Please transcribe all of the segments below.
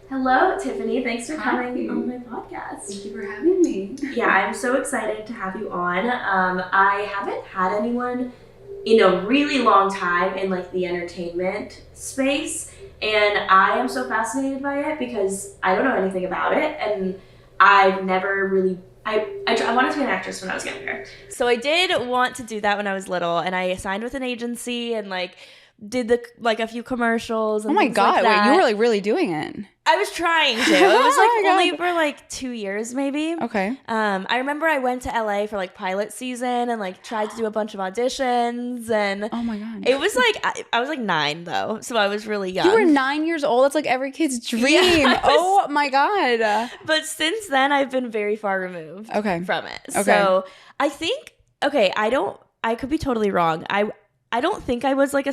Hello, Tiffany. Thanks for Hi. coming on my podcast. Thank you for having me. Yeah, I'm so excited to have you on. I haven't had anyone in a really long time in like the entertainment space, and I am so fascinated by it because I don't know anything about it, and I've never really. I wanted to be an actress when I was younger. So I did want to do that when I was little, and I signed with an agency and like did a few commercials and Oh my things God, like that. wait, you were like really doing it. I was trying to. It was like Oh my only God. for like 2 years maybe. Okay. I remember I went to LA for like pilot season and like tried to do a bunch of auditions, and Oh my God. it was like I was like 9 though, so I was really young. You were 9 years old. That's like every kid's dream. Yeah, Oh my God. But since then I've been very far removed from it. Okay. So I think I could be totally wrong. I don't think I was like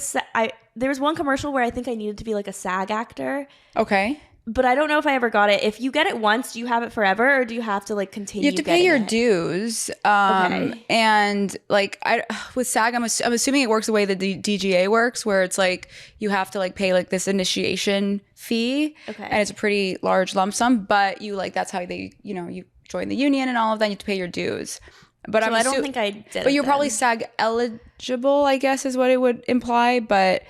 there was one commercial where I think I needed to be like a SAG actor. Okay. But I don't know if I ever got it. If you get it once, do you have it forever, or do you have to like continue? You have to pay your it? dues. Okay. And like with SAG, I'm assuming it works the way the DGA works, where it's like you have to like pay like this initiation fee, Okay. and it's a pretty large lump sum. But you like that's how they you join the union and all of that. You have to pay your dues. But So I don't think I did. But you're probably SAG eligible, I guess, is what it would imply. But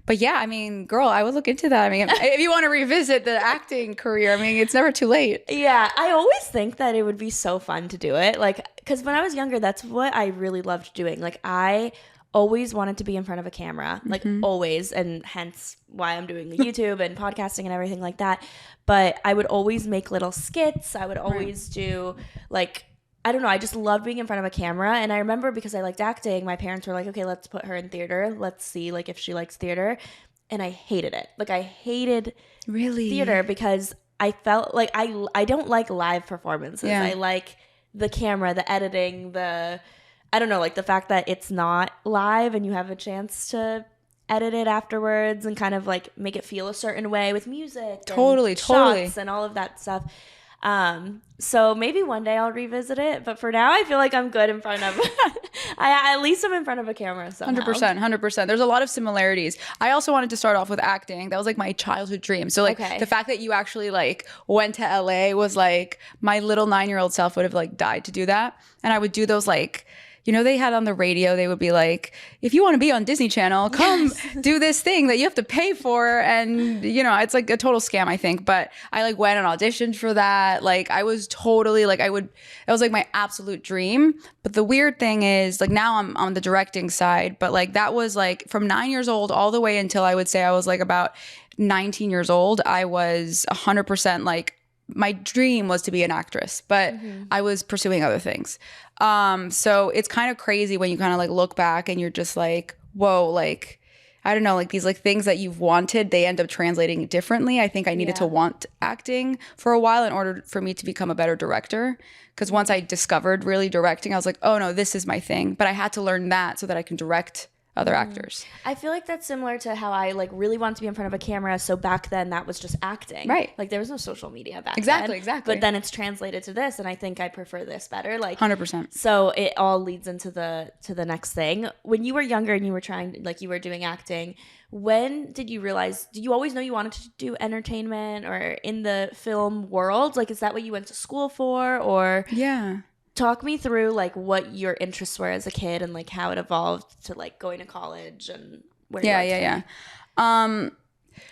yeah, I mean, girl, I would look into that. I mean, if you want to revisit the acting career, I mean, it's never too late. Yeah, I always think that it would be so fun to do it. Like, because when I was younger, that's what I really loved doing. Like, I always wanted to be in front of a camera, like always, and hence why I'm doing the YouTube and podcasting and everything like that. But I would always make little skits. I would always do like, I don't know, I just loved being in front of a camera. And I remember because I liked acting, my parents were like, okay, let's put her in theater. Let's see like if she likes theater. And I hated it. Like I hated theater because I felt like I don't like live performances. Yeah. I like the camera, the editing, I don't know, like the fact that it's not live and you have a chance to edit it afterwards and kind of like make it feel a certain way with music. Totally. Shots and all of that stuff. So maybe one day I'll revisit it, but for now I feel like I'm good in front of at least I'm in front of a camera somehow. 100%. There's a lot of similarities. I also wanted to start off with acting. That was like my childhood dream. So like the fact that you actually like went to LA was like my little 9-year-old self would have like died to do that. And I would do those like, they had on the radio, they would be like, if you want to be on Disney Channel, come do this thing that you have to pay for. And, it's like a total scam, I think. But I like went and auditioned for that. Like I was totally like, that was like my absolute dream. But the weird thing is like now I'm on the directing side. But like that was like from 9 years old all the way until I would say I was like about 19 years old. I was 100% like, my dream was to be an actress, but I was pursuing other things. So it's kind of crazy when you kind of like look back and you're just like, whoa, like, I don't know, like these like things that you've wanted, they end up translating differently. I think I needed to want acting for a while in order for me to become a better director. Because once I discovered really directing, I was like, oh no, this is my thing. But I had to learn that so that I can direct other actors. I feel like that's similar to how I like really want to be in front of a camera. So back then that was just acting. Right. Like there was no social media back then. Exactly. But then it's translated to this and I think I prefer this better. Like 100%. So it all leads into the next thing. When you were younger and you were trying, like you were doing acting, when did you realize, did you always know you wanted to do entertainment or in the film world? Like is that what you went to school for or? Yeah. Talk me through like what your interests were as a kid and like how it evolved to like going to college and where you are today.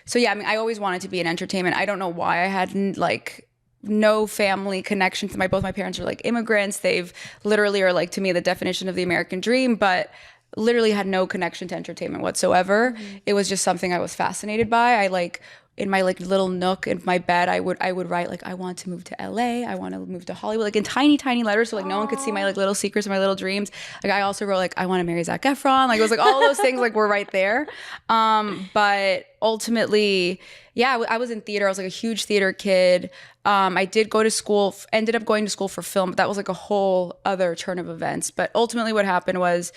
So yeah, I mean, I always wanted to be in entertainment. I don't know why I had like no family connection to both my parents are like immigrants. They've literally are like to me the definition of the American dream, but literally had no connection to entertainment whatsoever. It was just something I was fascinated by. I like in my like little nook in my bed, I would write like, I want to move to LA. I want to move to Hollywood, like in tiny, tiny letters. So like no one could see my like little secrets and my little dreams. Like I also wrote like, I want to marry Zac Efron. Like it was like all those things like were right there. But ultimately, yeah, I was in theater. I was like a huge theater kid. I did go to school, ended up going to school for film, but that was like a whole other turn of events. But ultimately what happened was,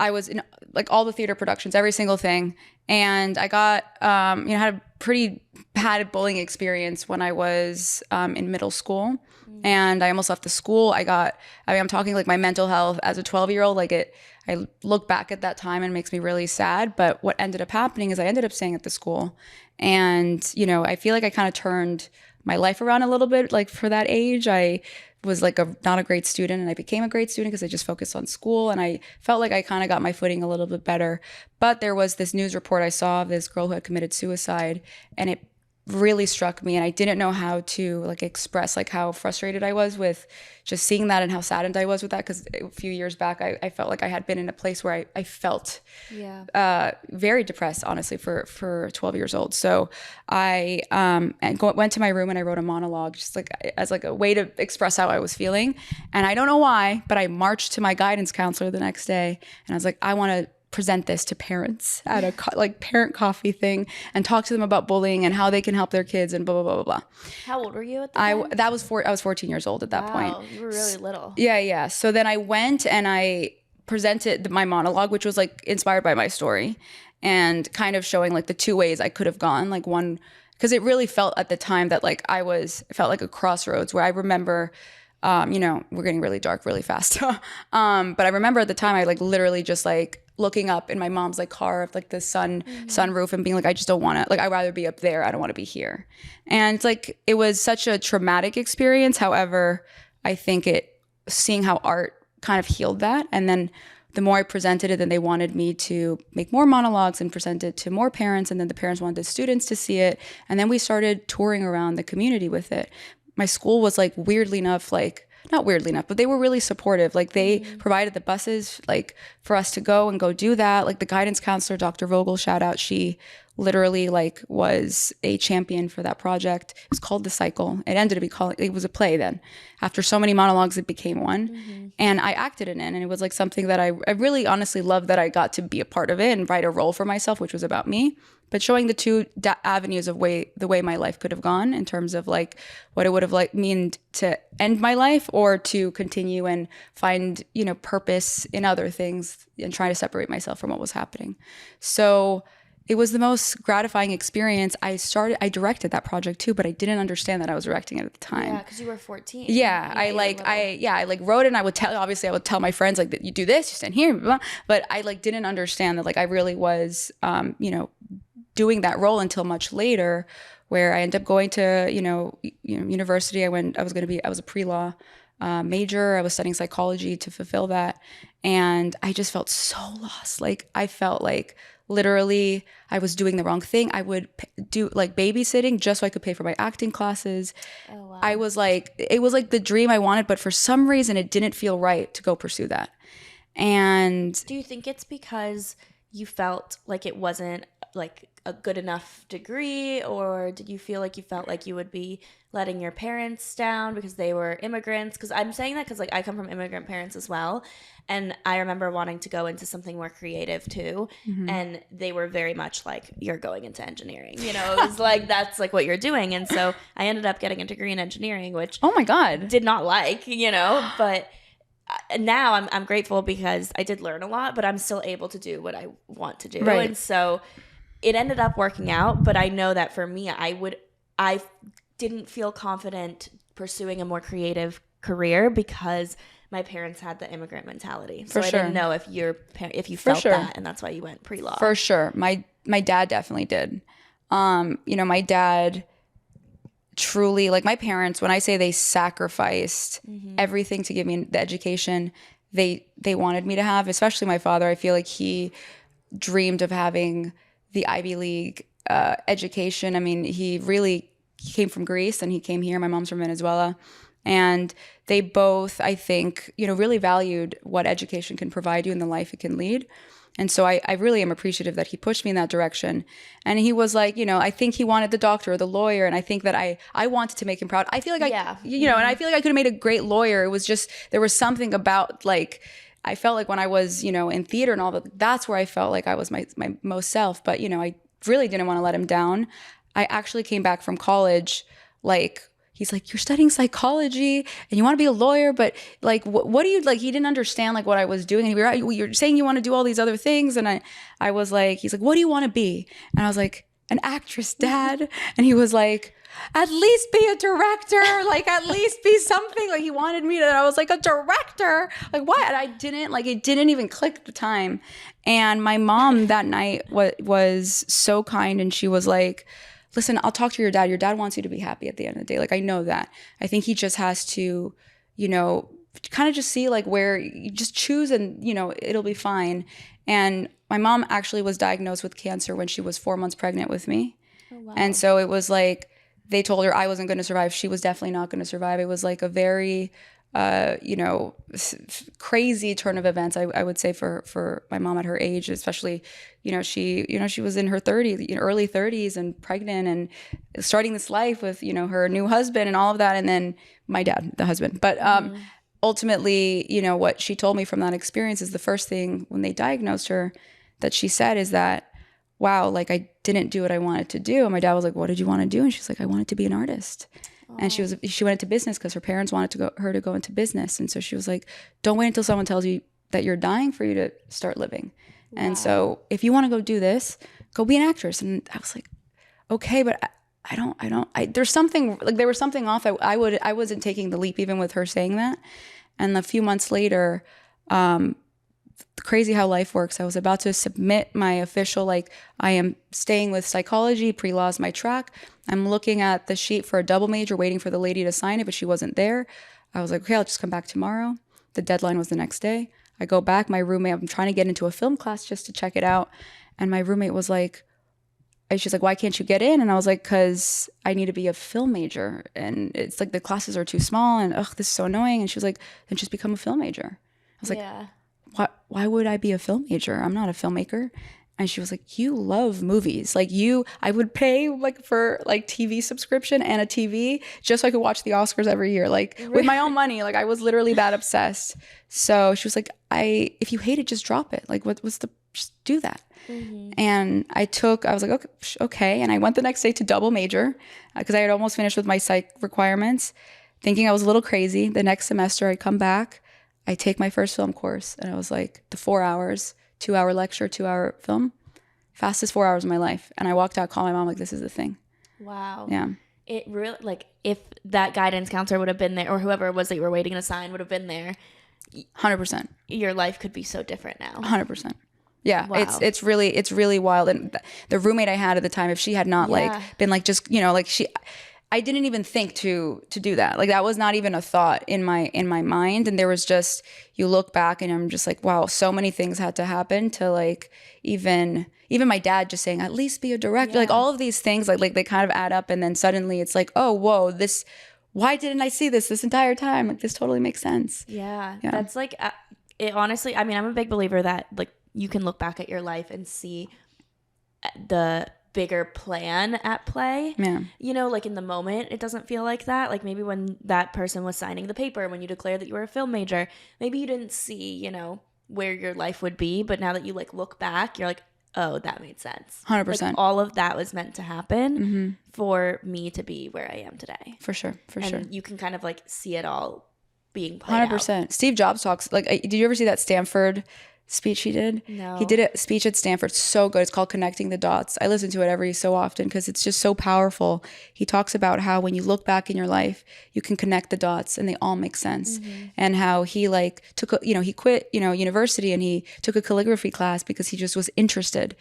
I was in like all the theater productions, every single thing. And I got, had a pretty bad bullying experience when I was in middle school. And I almost left the school. I'm talking like my mental health as a 12-year-old, I look back at that time and it makes me really sad. But what ended up happening is I ended up staying at the school. And, I feel like I kind of turned my life around a little bit. Like for that age, I was like not a great student, and I became a great student because I just focused on school, and I felt like I kind of got my footing a little bit better. But there was this news report I saw of this girl who had committed suicide, and it really struck me, and I didn't know how to like express like how frustrated I was with just seeing that and how saddened I was with that, because a few years back I felt like I had been in a place where I felt very depressed, honestly, for 12 years old. So I went to my room and I wrote a monologue just like as like a way to express how I was feeling. And I don't know why, but I marched to my guidance counselor the next day and I was like, I want to present this to parents at a parent coffee thing and talk to them about bullying and how they can help their kids and blah blah blah blah blah. How old were you at the time? I was 14 years old at that point. Wow, you were really little. Yeah. So then I went and I presented my monologue, which was like inspired by my story and kind of showing like the two ways I could have gone. Like one, because it really felt at the time that like it felt like a crossroads where I remember, we're getting really dark really fast. But I remember at the time I like literally just like looking up in my mom's like car of like the sunroof and being like, I just don't want to, like, I'd rather be up there. I don't want to be here. And it's like, it was such a traumatic experience. However, I think seeing how art kind of healed that. And then the more I presented it, then they wanted me to make more monologues and present it to more parents. And then the parents wanted the students to see it. And then we started touring around the community with it. My school was like weirdly enough, like, not weirdly enough, but they were really supportive. Like they provided the buses like for us to go do that. Like the guidance counselor, Dr. Vogel, shout out, she literally like was a champion for that project. It was called The Cycle. It was a play then. After so many monologues, it became one. And I acted in it. And it was like something that I really honestly loved that I got to be a part of it and write a role for myself, which was about me. But showing the two avenues of the way my life could have gone in terms of like what it would have like meaned to end my life or to continue and find, purpose in other things and try to separate myself from what was happening. So it was the most gratifying experience. I directed that project too, but I didn't understand that I was directing it at the time. Yeah, because you were 14. Yeah, I wrote it and I would tell my friends like that you do this, you stand here, blah, blah, but I like didn't understand that like I really was, doing that role until much later, where I ended up going to, university. I was a pre-law major. I was studying psychology to fulfill that. And I just felt so lost. Like I felt like literally I was doing the wrong thing. I would do like babysitting just so I could pay for my acting classes. Oh, wow. It was like the dream I wanted, but for some reason it didn't feel right to go pursue that. And do you think it's because you felt like it wasn't like a good enough degree, or did you feel like you felt like you would be letting your parents down because they were immigrants? Because I'm saying that because like I come from immigrant parents as well, and I remember wanting to go into something more creative too, and they were very much like, you're going into engineering, it was like that's like what you're doing. And so I ended up getting a degree in engineering, which oh my god, did not like, but now I'm grateful because I did learn a lot, but I'm still able to do what I want to do. Right. And so it ended up working out, but I know that for me, I didn't feel confident pursuing a more creative career because my parents had the immigrant mentality. So I didn't know if you felt that, and that's why you went pre-law. For sure. My dad definitely did. My dad truly, like my parents, when I say they sacrificed everything to give me the education they wanted me to have, especially my father. I feel like he dreamed of having the Ivy League education. I mean, he came from Greece and he came here. My mom's from Venezuela. And they both, I think, really valued what education can provide you and the life it can lead. And so I really am appreciative that he pushed me in that direction. And he was like, I think he wanted the doctor or the lawyer. And I think that I wanted to make him proud. I feel like and I feel like I could have made a great lawyer. It was just, there was something about like, I felt like when I was, in theater and all that, that's where I felt like I was my most self. But, I really didn't want to let him down. I actually came back from college, like, he's like, you're studying psychology and you want to be a lawyer, but like, what do you like? He didn't understand like what I was doing. And you're saying you want to do all these other things. And I was like, he's like, what do you want to be? And I was like, an actress, Dad. And he was like, at least be a director, like at least be something. Like he wanted me to, I was like, a director, like what? And I didn't, like it didn't even click at the time. And my mom that night was so kind, and she was like, listen, I'll talk to your dad. Your dad wants you to be happy at the end of the day. Like I know that. I think he just has to, you know, kind of just see like where you just choose and, you know, it'll be fine. And my mom actually was diagnosed with cancer when she was 4 months pregnant with me. Oh, wow. And so it was like, they told her I wasn't going to survive. She was definitely not going to survive. It was like a very, you know, crazy turn of events, I would say for my mom at her age, especially, she was in her 30s, early 30s and pregnant and starting this life with, her new husband and all of that. And then my dad, the husband. But ultimately, what she told me from that experience is the first thing when they diagnosed her that she said is that, wow, like I didn't do what I wanted to do. And my dad was like, what did you want to do? And she's like, I wanted to be an artist. Oh. And she went into business because her parents wanted her to go into business. And so she was like, don't wait until someone tells you that you're dying for you to start living. Wow. And so if you want to go do this, go be an actress. And I was like, okay, but there's something, like there was something off. I wasn't taking the leap even with her saying that. And a few months later, crazy how life works. I was about to submit my official, like I am staying with psychology, pre-law is my track. I'm looking at the sheet for a double major, waiting for the lady to sign it, but she wasn't there. I was like, okay, I'll just come back tomorrow. The deadline was the next day. I go back, my roommate, I'm trying to get into a film class just to check it out. And my roommate was like, she's like, why can't you get in? And I was like, because I need to be a film major. And it's like the classes are too small and this is so annoying. And she was like, then just become a film major. I was like, why would I be a film major? I'm not a filmmaker. And she was like, you love movies. Like I would pay like for like TV subscription and a TV just so I could watch the Oscars every year, like with my own money. Like I was literally that obsessed. So she was like, if you hate it, just drop it. Like just do that. Mm-hmm. And I was like, okay. And I went the next day to double major because I had almost finished with my psych requirements, thinking I was a little crazy. The next semester I come back, I take my first film course, and I was like, the 4 hours, 2-hour lecture, 2-hour film, fastest 4 hours of my life. And I walked out, called my mom, like, this is the thing. Wow. Yeah. It really, like, if that guidance counselor would have been there, or whoever it was that you were waiting to sign would have been there, 100%. Your life could be so different now. 100%. Yeah, wow. It's really wild. And the roommate I had at the time, if she had not like been like just I didn't even think to do that. Like that was not even a thought in my mind. And there was just, you look back and I'm just like, wow, so many things had to happen to like even my dad just saying, at least be a director. Like all of these things, like they kind of add up. And then suddenly it's like, oh, whoa, why didn't I see this entire time? Like this totally makes sense. Yeah. That's like, it honestly, I mean, I'm a big believer that like you can look back at your life and see the bigger plan at play. Yeah. Like in the moment it doesn't feel like that. Like maybe when that person was signing the paper, when you declared that you were a film major, maybe you didn't see, where your life would be, but now that you like look back, you're like, oh, that made sense. 100%. Like, all of that was meant to happen for me to be where I am today. For sure. And you can kind of like see it all being played 100%. out. Steve Jobs talks, like, did you ever see that Stanford speech he did? No. He did a speech at Stanford. So good. It's called Connecting the Dots. I listen to it every so often because it's just so powerful. He talks about how when you look back in your life, you can connect the dots and they all make sense. And how he like he quit, university and he took a calligraphy class because he just was interested.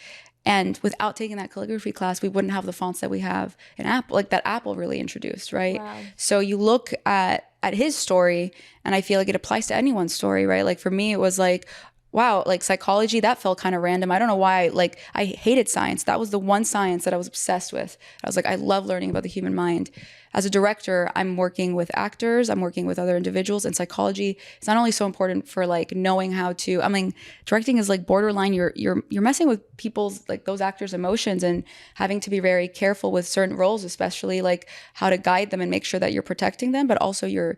And without taking that calligraphy class, we wouldn't have the fonts that we have in Apple, like that Apple really introduced, right? Wow. So you look at his story and I feel like it applies to anyone's story, right? Like for me, it was like, wow, like psychology, that felt kind of random. I don't know why, like I hated science. That was the one science that I was obsessed with. I was like, I love learning about the human mind. As a director, I'm working with actors, I'm working with other individuals, and psychology is not only so important for like knowing how to, I mean, directing is like borderline, you're messing with people's, like those actors' emotions and having to be very careful with certain roles, especially like how to guide them and make sure that you're protecting them, but also your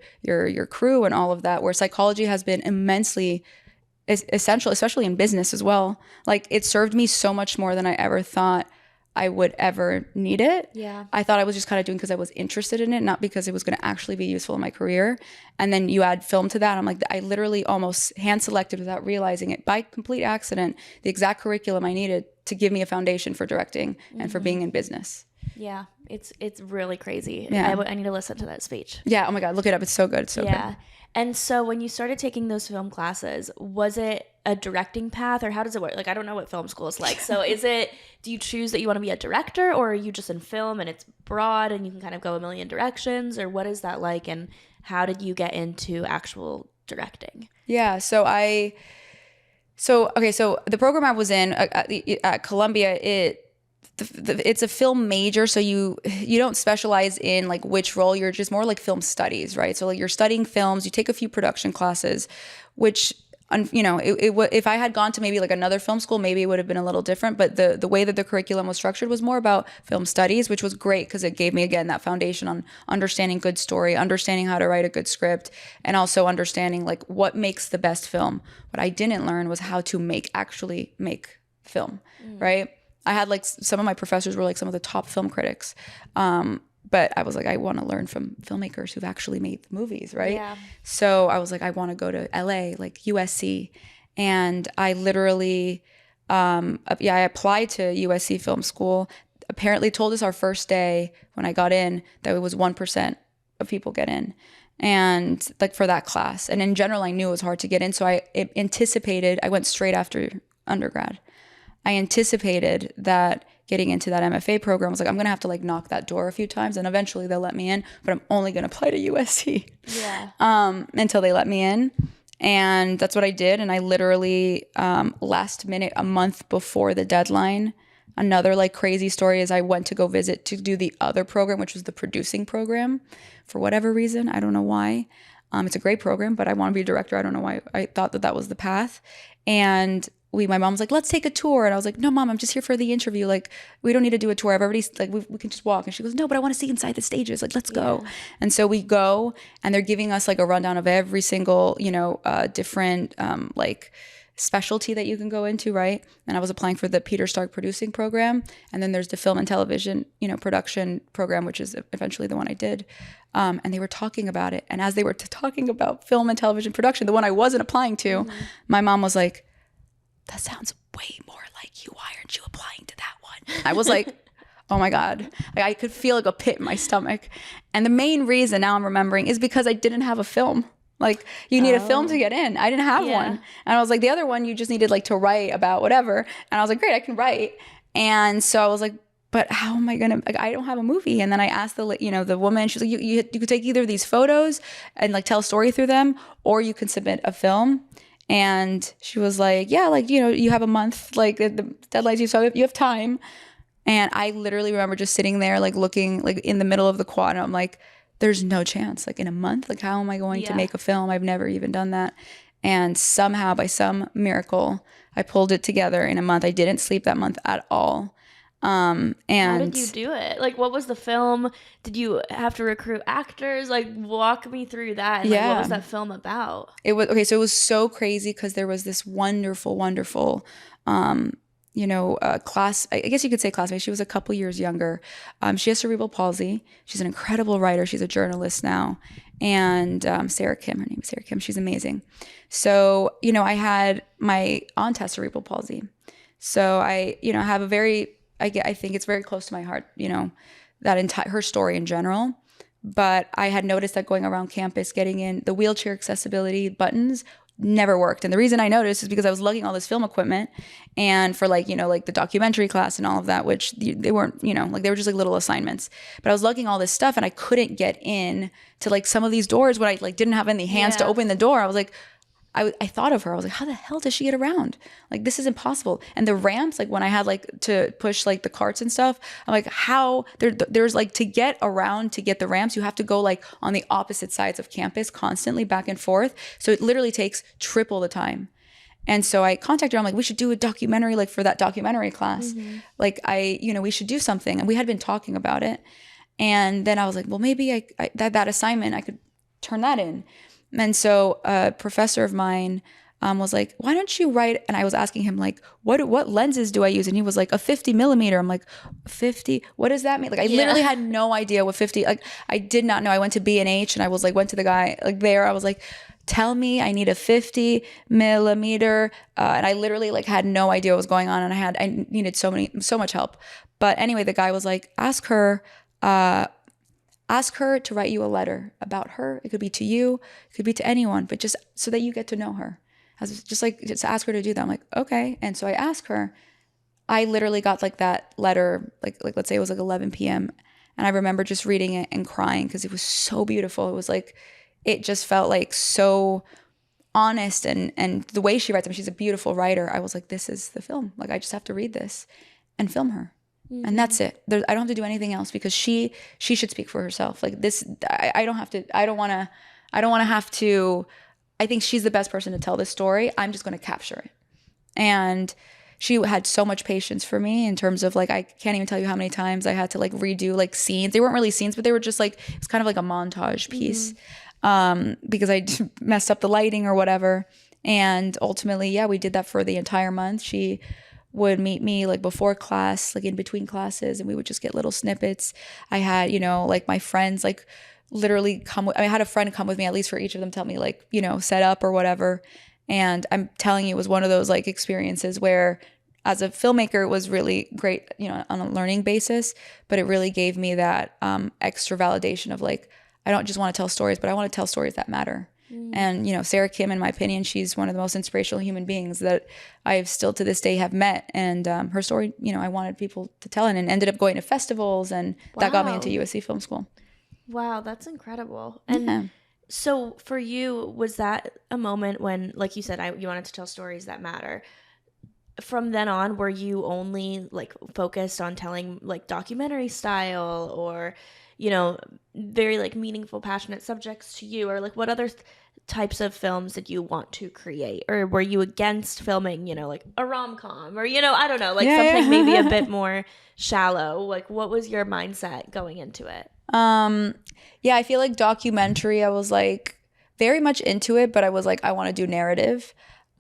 crew and all of that, where psychology has been immensely essential, especially in business as well. Like it served me so much more than I ever thought I would ever need it. Yeah. I thought I was just kind of doing because I was interested in it, not because it was going to actually be useful in my career. And then you add film to that. I'm like, I literally almost hand selected without realizing it by complete accident, the exact curriculum I needed to give me a foundation for directing and for being in business. Yeah. It's really crazy. Yeah. I need to listen to that speech. Yeah. Oh my God. Look it up. It's so good. It's so good. And so when you started taking those film classes, was it a directing path or how does it work? Like, I don't know what film school is like. So do you choose that you want to be a director or are you just in film and it's broad and you can kind of go a million directions, or what is that like? And how did you get into actual directing? Yeah. So the program I was in at Columbia, it's a film major, so you don't specialize in like which role. You're just more like film studies, right? So like you're studying films, you take a few production classes, which if I had gone to maybe like another film school, maybe it would have been a little different. But the way that the curriculum was structured was more about film studies, which was great because it gave me, again, that foundation on understanding good story, understanding how to write a good script, and also understanding like what makes the best film. What I didn't learn was how to actually make film, right? I had like some of my professors were like some of the top film critics. But I was like, I want to learn from filmmakers who've actually made movies, right? Yeah. So I was like, I want to go to LA, like USC. And I literally, I applied to USC Film School. Apparently told us our first day when I got in that it was 1% of people get in. And like for that class. And in general, I knew it was hard to get in. So I went straight after undergrad. I anticipated that getting into that MFA program, I was like, I'm going to have to like knock that door a few times and eventually they'll let me in, but I'm only going to apply to USC until they let me in. And that's what I did. And I literally last minute, a month before the deadline, another like crazy story is I went to go visit to do the other program, which was the producing program for whatever reason. I don't know why. It's a great program, but I want to be a director. I don't know why I thought that was the path. And my mom was like, let's take a tour. And I was like, no, Mom, I'm just here for the interview. Like, we don't need to do a tour. I've already, like, we can just walk. And she goes, no, but I want to see inside the stages. Like, let's go. And so we go and they're giving us like a rundown of every single, different, like specialty that you can go into. Right. And I was applying for the Peter Stark producing program. And then there's the film and television, production program, which is eventually the one I did. And they were talking about it. And as they were talking about film and television production, the one I wasn't applying to, my mom was like, that sounds way more like you. Why aren't you applying to that one? I was like, oh my God. Like, I could feel like a pit in my stomach. And the main reason now I'm remembering is because I didn't have a film. Like, you need a film to get in. I didn't have one. And I was like, the other one, you just needed like to write about whatever. And I was like, great, I can write. And so I was like, but how am I going to, like, I don't have a movie. And then I asked the woman, she's like, you could take either of these photos and like tell a story through them, or you can submit a film. And she was like, yeah, like, you have a month, like the deadline's so you have time. And I literally remember just sitting there, like looking like in the middle of the quad. And I'm like, there's no chance, like in a month, like how am I going to make a film? I've never even done that. And somehow by some miracle, I pulled it together in a month. I didn't sleep that month at all. And how did you do it? Like, what was the film? Did you have to recruit actors? Like, walk me through that. And, like, what was that film about? It was so crazy because there was this wonderful class, I guess you could say classmate. She was a couple years younger. She has cerebral palsy. She's an incredible writer. She's a journalist now. And Sarah Kim, her name is Sarah Kim. She's amazing. So, I had my aunt has cerebral palsy. So I, have a very, I think it's very close to my heart, her story in general. But I had noticed that going around campus, getting in the wheelchair accessibility buttons never worked. And the reason I noticed is because I was lugging all this film equipment and for like the documentary class and all of that, which they weren't, they were just like little assignments. But I was lugging all this stuff and I couldn't get in to like some of these doors when I like didn't have any hands to open the door. I was like, I thought of her. I was like, how the hell does she get around? Like, this is impossible. And the ramps, like when I had like to push like the carts and stuff, I'm like, how there's like to get around, to get the ramps, you have to go like on the opposite sides of campus constantly back and forth. So it literally takes triple the time. And so I contacted her. I'm like, we should do a documentary, like for that documentary class. Like we should do something. And we had been talking about it. And then I was like, well, maybe that assignment, I could turn that in. And so a professor of mine was like, why don't you write? And I was asking him like, what lenses do I use? And he was like, a 50 millimeter. I'm like, 50? What does that mean? Like, I literally had no idea what 50, like, I did not know. I went to B&H and I was like, went to the guy like there. I was like, tell me I need a 50 millimeter. And I literally like had no idea what was going on. And I needed so much help. But anyway, the guy was like, ask her to write you a letter about her. It could be to you, it could be to anyone, but just so that you get to know her. Just ask her to do that. I'm like, okay. And so I asked her. I literally got like that letter, like let's say it was like 11 p.m. And I remember just reading it and crying because it was so beautiful. It was like, it just felt like so honest, and the way she writes, I mean, she's a beautiful writer. I was like, this is the film. Like, I just have to read this and film her. Mm-hmm. And that's it. I don't have to do anything else because she should speak for herself. Like this, I don't have to, I don't want to have to, I think she's the best person to tell this story. I'm just going to capture it. And she had so much patience for me in terms of like, I can't even tell you how many times I had to like redo like scenes. They weren't really scenes, but they were just like, it's kind of like a montage piece. Because I messed up the lighting or whatever. And ultimately, yeah, we did that for the entire month. She would meet me like before class, like in between classes, and we would just get little snippets. I had, like my friends like literally I had a friend come with me, at least for each of them, tell me like, set up or whatever. And I'm telling you, it was one of those like experiences where as a filmmaker, it was really great, on a learning basis, but it really gave me that extra validation of like, I don't just want to tell stories, but I want to tell stories that matter. And, Sarah Kim, in my opinion, she's one of the most inspirational human beings that I still to this day have met. And her story, I wanted people to tell, and ended up going to festivals, and that got me into USC Film School. Wow, that's incredible. And so for you, was that a moment when, like you said, you wanted to tell stories that matter? From then on, were you only like focused on telling like documentary style or very like meaningful, passionate subjects to you, or like what other types of films did you want to create, or were you against filming, like a rom-com, or I don't know, like something maybe a bit more shallow? Like, what was your mindset going into it? I feel like documentary, I was like very much into it, but I was like, I want to do narrative.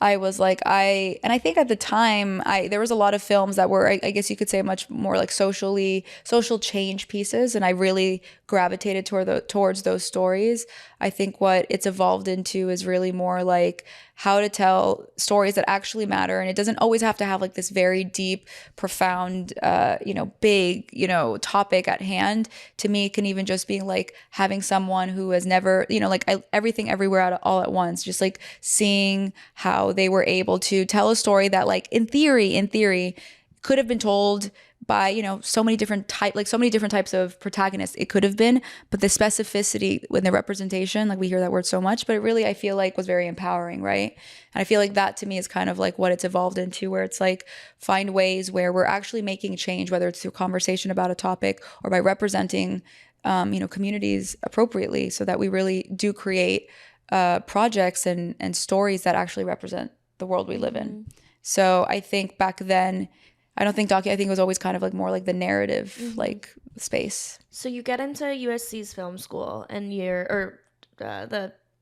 I was like, and I think at the time, there was a lot of films that were, I guess you could say, much more like social change pieces, and I really gravitated towards those stories. I think what it's evolved into is really more like how to tell stories that actually matter, and it doesn't always have to have like this very deep, profound, big, topic at hand. To me, it can even just be like having someone who has never, everything everywhere all at once, just like seeing how they were able to tell a story that like in theory could have been told by so many different types of protagonists. It could have been, but the specificity with the representation, like we hear that word so much, but it really, I feel like, was very empowering, right? And I feel like that to me is kind of like what it's evolved into, where it's like find ways where we're actually making change, whether it's through conversation about a topic or by representing communities appropriately, so that we really do create projects and stories that actually represent the world we live in. So I think back then, I don't think I think it was always kind of like more like the narrative like space. So you get into USC's film school, and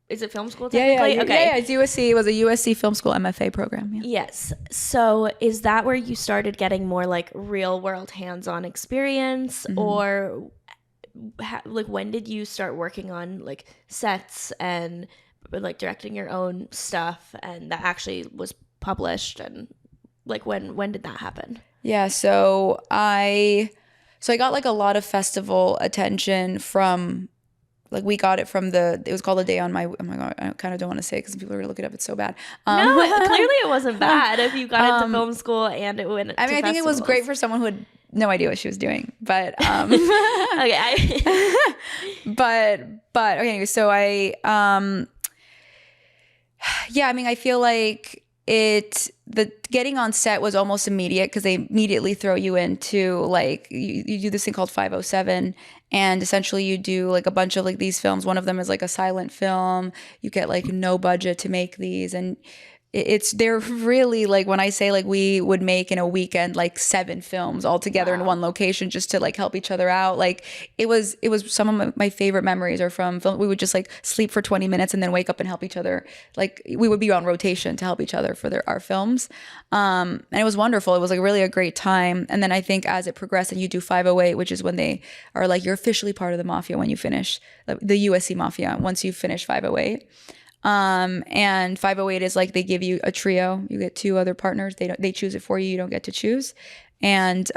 is it film school technically? Yeah, it's USC. It was a USC Film School MFA program. Yeah. Yes. So is that where you started getting more like real world hands-on experience, or like when did you start working on like sets and like directing your own stuff, and that actually was published, and like when did that happen? Yeah, so I got like a lot of festival attention from, like we got it from it was called A Day on My, oh my God, I kind of don't want to say it because people are going to look it up. It's so bad. No, clearly it wasn't bad if you got into film school and it went to I think it was great for someone who had no idea what she was doing, but okay. but okay, anyway, so I I feel like the getting on set was almost immediate, because they immediately throw you into like you do this thing called 507, and essentially you do like a bunch of like these films. One of them is like a silent film. You get like no budget to make these, and they're really like, when I say like we would make in a weekend like 7 films all together in one location just to like help each other out. Like it was some of my favorite memories are from film. We would just like sleep for 20 minutes and then wake up and help each other. Like we would be on rotation to help each other for our films. And it was wonderful. It was like really a great time. And then I think as it progressed and you do 508, which is when they are like, you're officially part of the mafia when you finish the USC mafia, once you finish 508. And 508 is like they give you a trio. You get 2 other partners. They choose it for you. You don't get to choose. And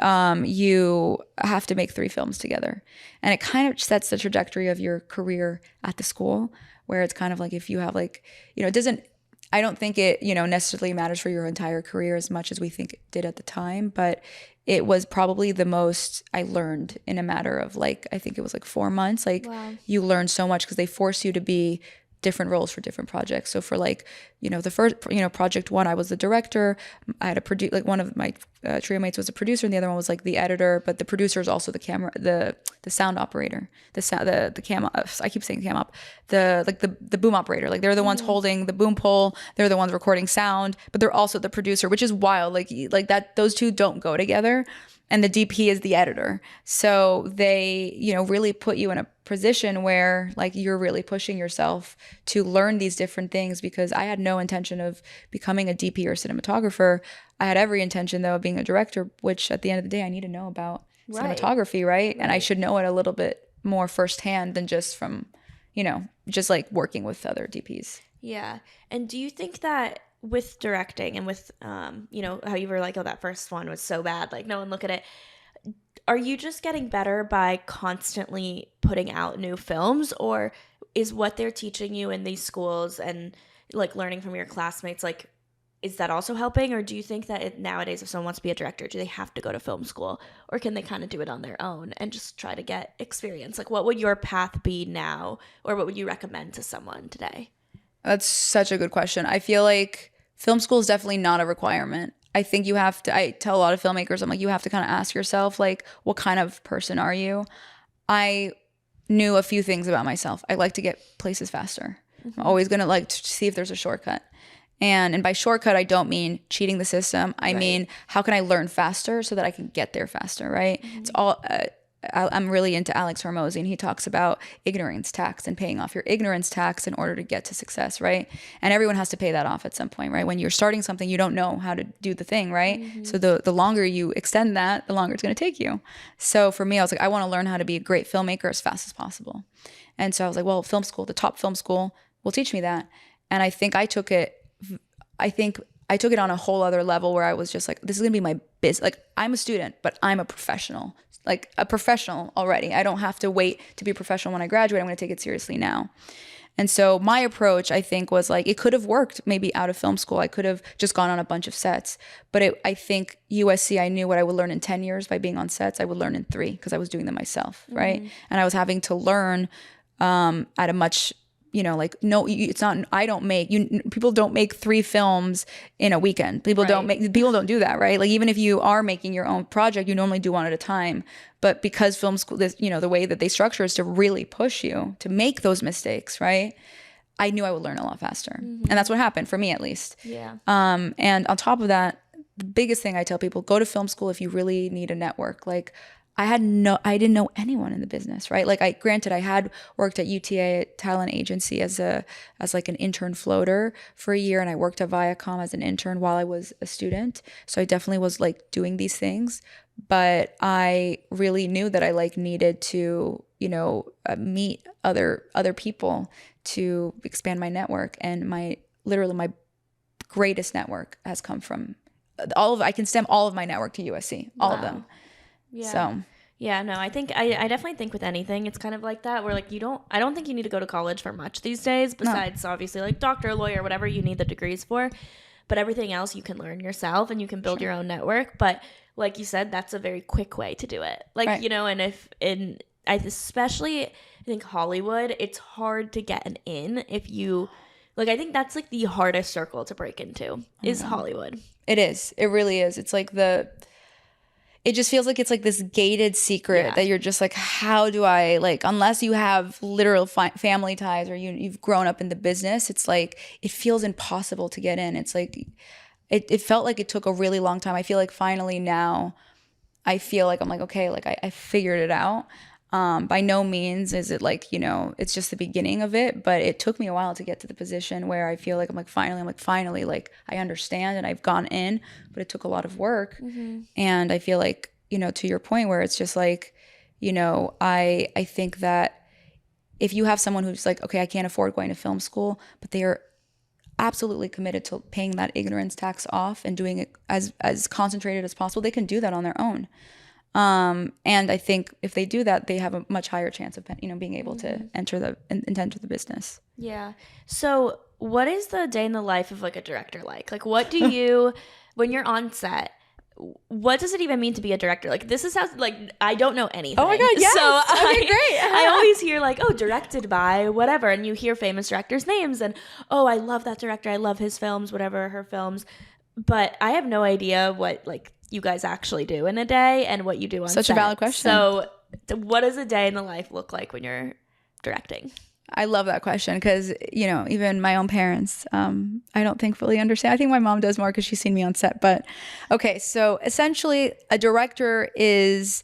you have to make 3 films together. And it kind of sets the trajectory of your career at the school, where it's kind of like if you have like, I don't think it, necessarily matters for your entire career as much as we think it did at the time, but it was probably the most I learned in a matter of like, I think it was like 4 months. Like you learn so much because they force you to be different roles for different projects. So for like, the first, project 1, I was the director. I had like one of my trio mates was a producer and the other one was like the editor, but the producer is also the camera, the sound operator, the cam, I keep saying cam op, the boom operator. Like they're the ones holding the boom pole. They're the ones recording sound, but they're also the producer, which is wild. Like that, those two don't go together. And the DP is the editor. So they, really put you in a position where like you're really pushing yourself to learn these different things, because I had no intention of becoming a DP or cinematographer. I had every intention though of being a director, which at the end of the day, I need to know about cinematography, right? And I should know it a little bit more firsthand than just from, just like working with other DPs. Yeah. And do you think that with directing and with, how you were like, oh, that first one was so bad, like no one look at it. Are you just getting better by constantly putting out new films, or is what they're teaching you in these schools and like learning from your classmates, like, is that also helping? Or do you think that nowadays if someone wants to be a director, do they have to go to film school, or can they kind of do it on their own and just try to get experience? Like what would your path be now, or what would you recommend to someone today? That's such a good question. I feel like film school is definitely not a requirement. I think you have to, I tell a lot of filmmakers, I'm like, you have to kind of ask yourself, like, what kind of person are you? I knew a few things about myself. I like to get places faster. I'm always going to like to see if there's a shortcut. And by shortcut, I don't mean cheating the system. I mean, how can I learn faster so that I can get there faster, right? It's all, I'm really into Alex Hormozy, and he talks about ignorance tax and paying off your ignorance tax in order to get to success, right? And everyone has to pay that off at some point, right? When you're starting something, you don't know how to do the thing, right? So the longer you extend that, the longer it's going to take you. So for me, I was like, I want to learn how to be a great filmmaker as fast as possible. And so I was like, well, film school, the top film school will teach me that. And I think I took it on a whole other level where I was just like, this is going to be my business. Like I'm a student, but I'm a professional. Like a professional already. I don't have to wait to be a professional when I graduate. I'm going to take it seriously now. And so my approach, I think, was like, it could have worked maybe out of film school. I could have just gone on a bunch of sets. But I think USC, I knew what I would learn in 10 years by being on sets. I would learn in 3 because I was doing them myself, right? And I was having to learn at a much, it's not, people don't make 3 films in a weekend. People don't do that, right? Like even if you are making your own project, you normally do one at a time. But because film school, the way that they structure is to really push you to make those mistakes, right? I knew I would learn a lot faster. And that's what happened for me, at least. Yeah. And on top of that, the biggest thing I tell people, go to film school if you really need a network. Like I didn't know anyone in the business, right? Like I had worked at UTA talent agency as like an intern floater for a year, and I worked at Viacom as an intern while I was a student. So I definitely was like doing these things, but I really knew that I like needed to, meet other people to expand my network. And my greatest network has come from I can stem all of my network to USC, all of them. Yeah. So yeah, no, I think I definitely think with anything, it's kind of like that, where like I don't think you need to go to college for much these days, besides obviously like doctor, lawyer, whatever you need the degrees for. But everything else you can learn yourself, and you can build your own network. But like you said, that's a very quick way to do it. Like, and especially I think Hollywood, it's hard to get an in if you like, I think that's like the hardest circle to break into is Hollywood. It is. It really is. It's like it just feels like it's like this gated secret that you're just like, how do I, like, unless you have literal family ties or you've grown up in the business, it's like, it feels impossible to get in. It's like, it felt like it took a really long time. I feel like finally now I feel like I'm like, okay, like I figured it out. By no means is it like, you know, it's just the beginning of it, but it took me a while to get to the position where I feel like I'm like, finally, like I understand and I've gone in, but it took a lot of work. And I feel like, you know, to your point where it's just like, you know, I think that if you have someone who's like, okay, I can't afford going to film school, but they are absolutely committed to paying that ignorance tax off and doing it as concentrated as possible, they can do that on their own. And I think if they do that, they have a much higher chance of, you know, being able to enter the business. Yeah. So what is the day in the life of like a director like? Like, what do you, when you're on set, what does it even mean to be a director? Like, this is how, like, I don't know anything. Oh my God, yes. So okay, great. I always hear like, oh, directed by whatever. And you hear famous directors' names and, oh, I love that director. I love his films, whatever, her films. But I have no idea what, like, you guys actually do in a day and what you do on set. Such a valid question. So what does a day in the life look like when you're directing? I love that question because, you know, even my own parents, I don't think fully understand. I think my mom does more because she's seen me on set. But okay, so essentially a director is,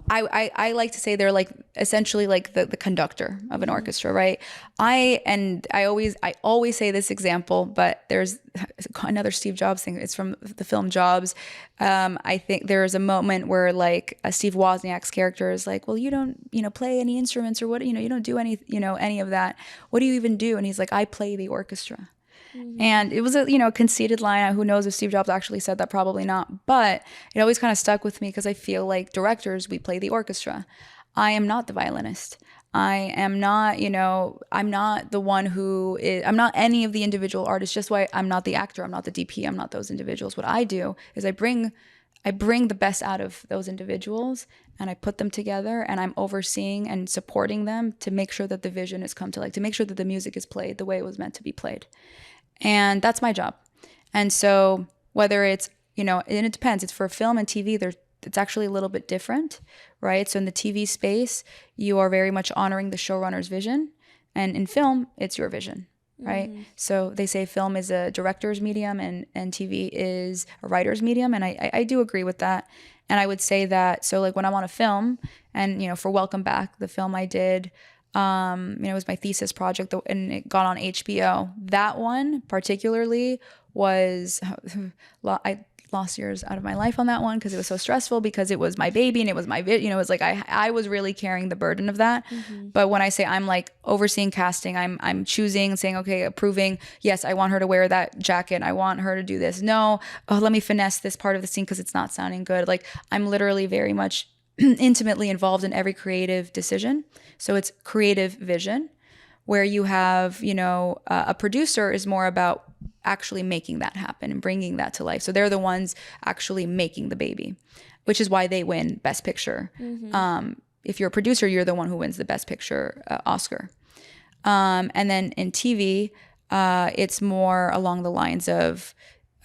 I like to say they're like essentially like the conductor of an orchestra, right? I always say this example, but there's another Steve Jobs thing. It's from the film Jobs. I think there's a moment where like a Steve Wozniak's character is like, well, you don't, you know, play any instruments or what, you know, you don't do any, you know, any of that. What do you even do? And he's like, I play the orchestra. And it was a, you know, conceited line. Who knows if Steve Jobs actually said that? Probably not. But it always kind of stuck with me because I feel like directors, we play the orchestra. I am not the violinist. I am not, you know, I'm not the one who is, I'm not any of the individual artists. Just why I'm not the actor. I'm not the DP. I'm not those individuals. What I do is I bring the best out of those individuals and I put them together and I'm overseeing and supporting them to make sure that the vision has come to life, to make sure that the music is played the way it was meant to be played. And that's my job. And so whether it's, you know, and it depends. It's for film and TV, it's actually a little bit different, right? So in the TV space, you are very much honoring the showrunner's vision. And in film, it's your vision, right? So they say film is a director's medium and TV is a writer's medium. And I do agree with that. And I would say that, so like when I'm on a film and, you know, for Welcome Back, the film I did, you know, it was my thesis project and it got on HBO. That one particularly was, I lost years out of my life on that one because it was so stressful because it was my baby and it was my, you know, it was like, I was really carrying the burden of that. But when I say I'm like overseeing casting, I'm choosing and saying, okay, approving, yes, I want her to wear that jacket. I want her to do this. No, oh, let me finesse this part of the scene because it's not sounding good. Like I'm literally very much intimately involved in every creative decision. So it's creative vision where you have, you know, a producer is more about actually making that happen and bringing that to life. So they're the ones actually making the baby, which is why they win Best Picture. If you're a producer, you're the one who wins the Best Picture Oscar. And then in TV, it's more along the lines of,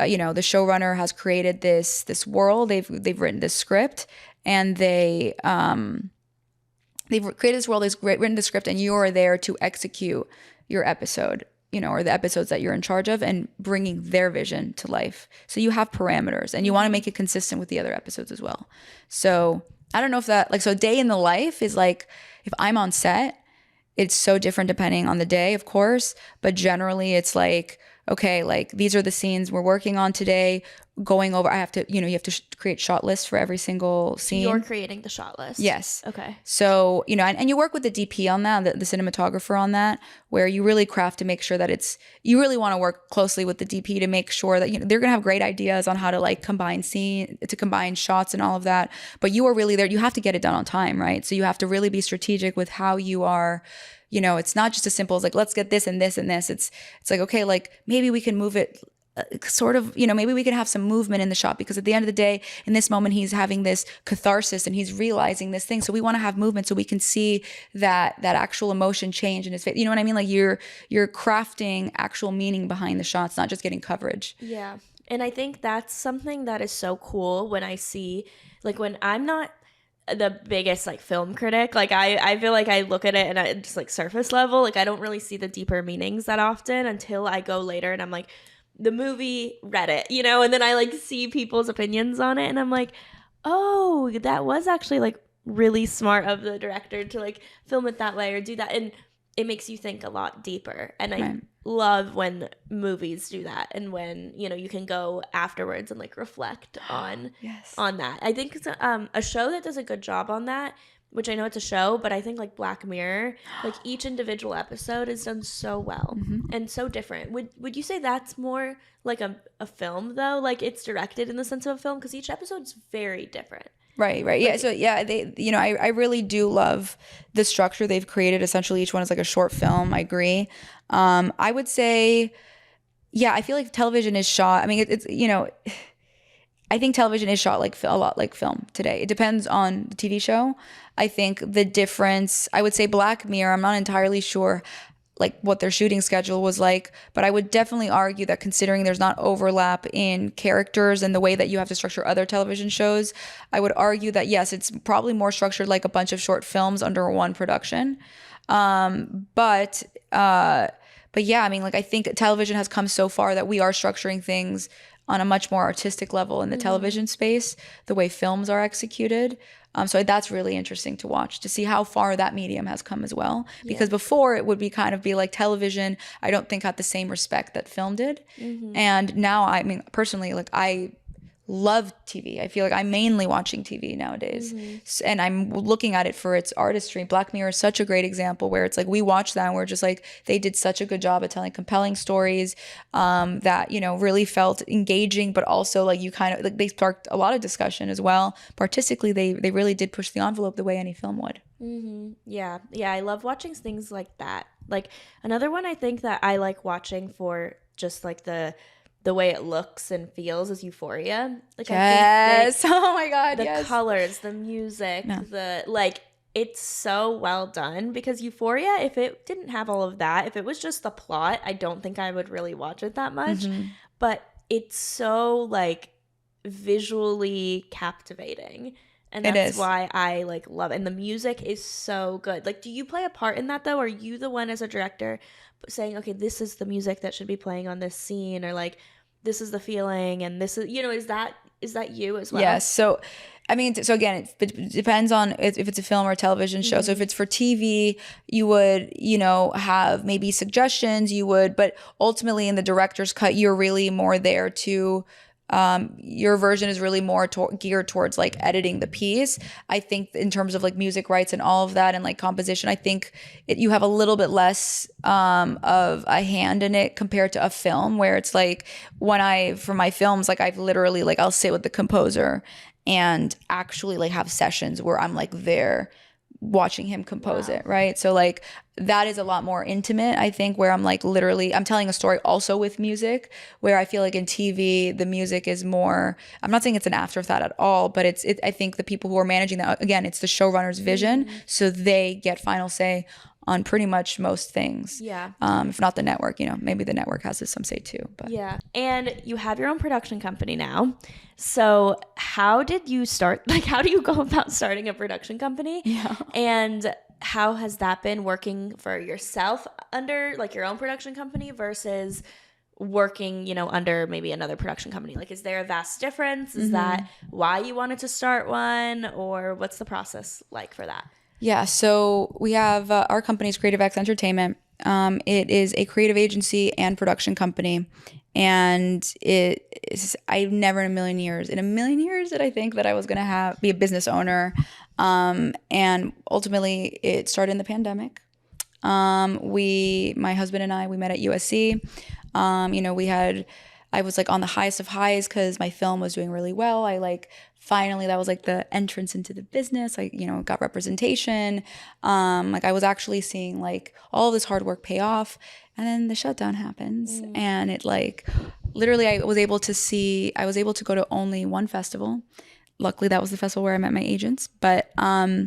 you know, the showrunner has created this world. They've written this script. And they've created this world, they've written the script, and you're there to execute your episode, you know, or the episodes that you're in charge of and bringing their vision to life. So you have parameters and you want to make it consistent with the other episodes as well. So I don't know if that, like, so day in the life is like, if I'm on set, it's so different depending on the day, of course, but generally it's like, okay, like these are the scenes we're working on today, going over, I have to, you know, you have to create shot lists for every single scene. You're creating the shot list. Yes. Okay. So, you know, and you work with the DP on that, the cinematographer on that, where you really craft to make sure that you really want to work closely with the DP to make sure that, you know, they're going to have great ideas on how to like combine shots and all of that. But you are really there. You have to get it done on time, right? So you have to really be strategic with how you are. You know, it's not just as simple as like, let's get this and this and this. It's like, okay, like maybe we can move it sort of, you know, maybe we can have some movement in the shot because at the end of the day, in this moment, he's having this catharsis and he's realizing this thing. So we want to have movement so we can see that actual emotion change in his face. You know what I mean? Like you're crafting actual meaning behind the shots, not just getting coverage. Yeah. And I think that's something that is so cool when I see, like, when I'm not the biggest like film critic, like I feel like I look at it and I just like surface level, like I don't really see the deeper meanings that often until I go later and I'm like, the movie Reddit, you know, and then I like see people's opinions on it and I'm like, oh, that was actually like really smart of the director to like film it that way or do that. And it makes you think a lot deeper. And I love when movies do that and when, you know, you can go afterwards and like reflect on on that. I think it's a show that does a good job on that, which I know it's a show, but I think like Black Mirror, like each individual episode is done so well and so different. Would you say that's more like a film though? Like it's directed in the sense of a film because each episode is very different. Right. Yeah. So yeah, they, you know, I really do love the structure they've created. Essentially, each one is like a short film. I agree. I would say, yeah, I feel like television is shot. I mean, it's, you know, I think television is shot like a lot like film today. It depends on the TV show. I think the difference, I would say Black Mirror, I'm not entirely sure like what their shooting schedule was like, but I would definitely argue that considering there's not overlap in characters and the way that you have to structure other television shows, I would argue that yes, it's probably more structured like a bunch of short films under one production. But yeah, I mean, like I think television has come so far that we are structuring things on a much more artistic level in the television space, the way films are executed. So that's really interesting to watch, to see how far that medium has come as well. Because before it would be kind of be like television, I don't think had the same respect that film did. And now, I mean, personally, like I love TV. I feel like I'm mainly watching TV nowadays. And I'm looking at it for its artistry. Black Mirror is such a great example where it's like we watch that and we're just like, they did such a good job at telling compelling stories that, you know, really felt engaging, but also like you kind of, like they sparked a lot of discussion as well. But artistically, they really did push the envelope the way any film would. Yeah. I love watching things like that. Like another one I think that I like watching for just like the way it looks and feels is Euphoria. Like I think oh my god, the colors, the music, the like it's so well done because Euphoria, if it didn't have all of that, if it was just the plot, I don't think I would really watch it that much. But it's so like visually captivating. And that's why I like love it. And the music is so good. Like, do you play a part in that though? Are you the one as a director saying, okay, this is the music that should be playing on this scene, or like this is the feeling and this is, you know, is that you as well? Yes. So I mean, so again, it depends on if it's a film or a television show. So if it's for TV, you would, you know, have maybe suggestions, but ultimately in the director's cut, you're really more there to, your version is really more geared towards like editing the piece. I think in terms of like music rights and all of that and like composition, I think you have a little bit less of a hand in it compared to a film where it's like for my films, like I've literally like I'll sit with the composer and actually like have sessions where I'm like there watching him compose it, right? So like that is a lot more intimate, I think, where I'm like literally I'm telling a story also with music, where I feel like in TV the music is more, I'm not saying it's an afterthought at all, but I think the people who are managing that, again, it's the showrunner's vision, so they get final say on pretty much most things. If not the network, you know, maybe the network has some say too. But and you have your own production company now. So how did you start? Like, how do you go about starting a production company? And how has that been working for yourself under like your own production company versus working, you know, under maybe another production company? Like, is there a vast difference? Is that why you wanted to start one, or what's the process like for that? Yeah, so we have our company's Creative X Entertainment. It is a creative agency and production company. And I've never in a million years did I think that I was going to be a business owner. And ultimately it started in the pandemic. My husband and I, we met at USC. You know, I was like on the highest of highs because my film was doing really well. Finally, that was like the entrance into the business. I, you know, got representation. Like I was actually seeing like all this hard work pay off. And then the shutdown happens. And it like, literally I was able to go to only one festival. Luckily that was the festival where I met my agents. But I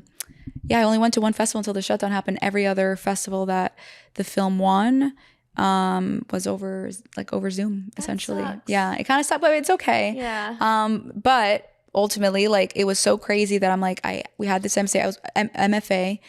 only went to one festival until the shutdown happened. Every other festival that the film won, was over Zoom, essentially. Sucks. Yeah, it kind of sucked, but it's okay. Yeah. But ultimately, like, it was so crazy that I'm like, we had this MFA, I was MFA,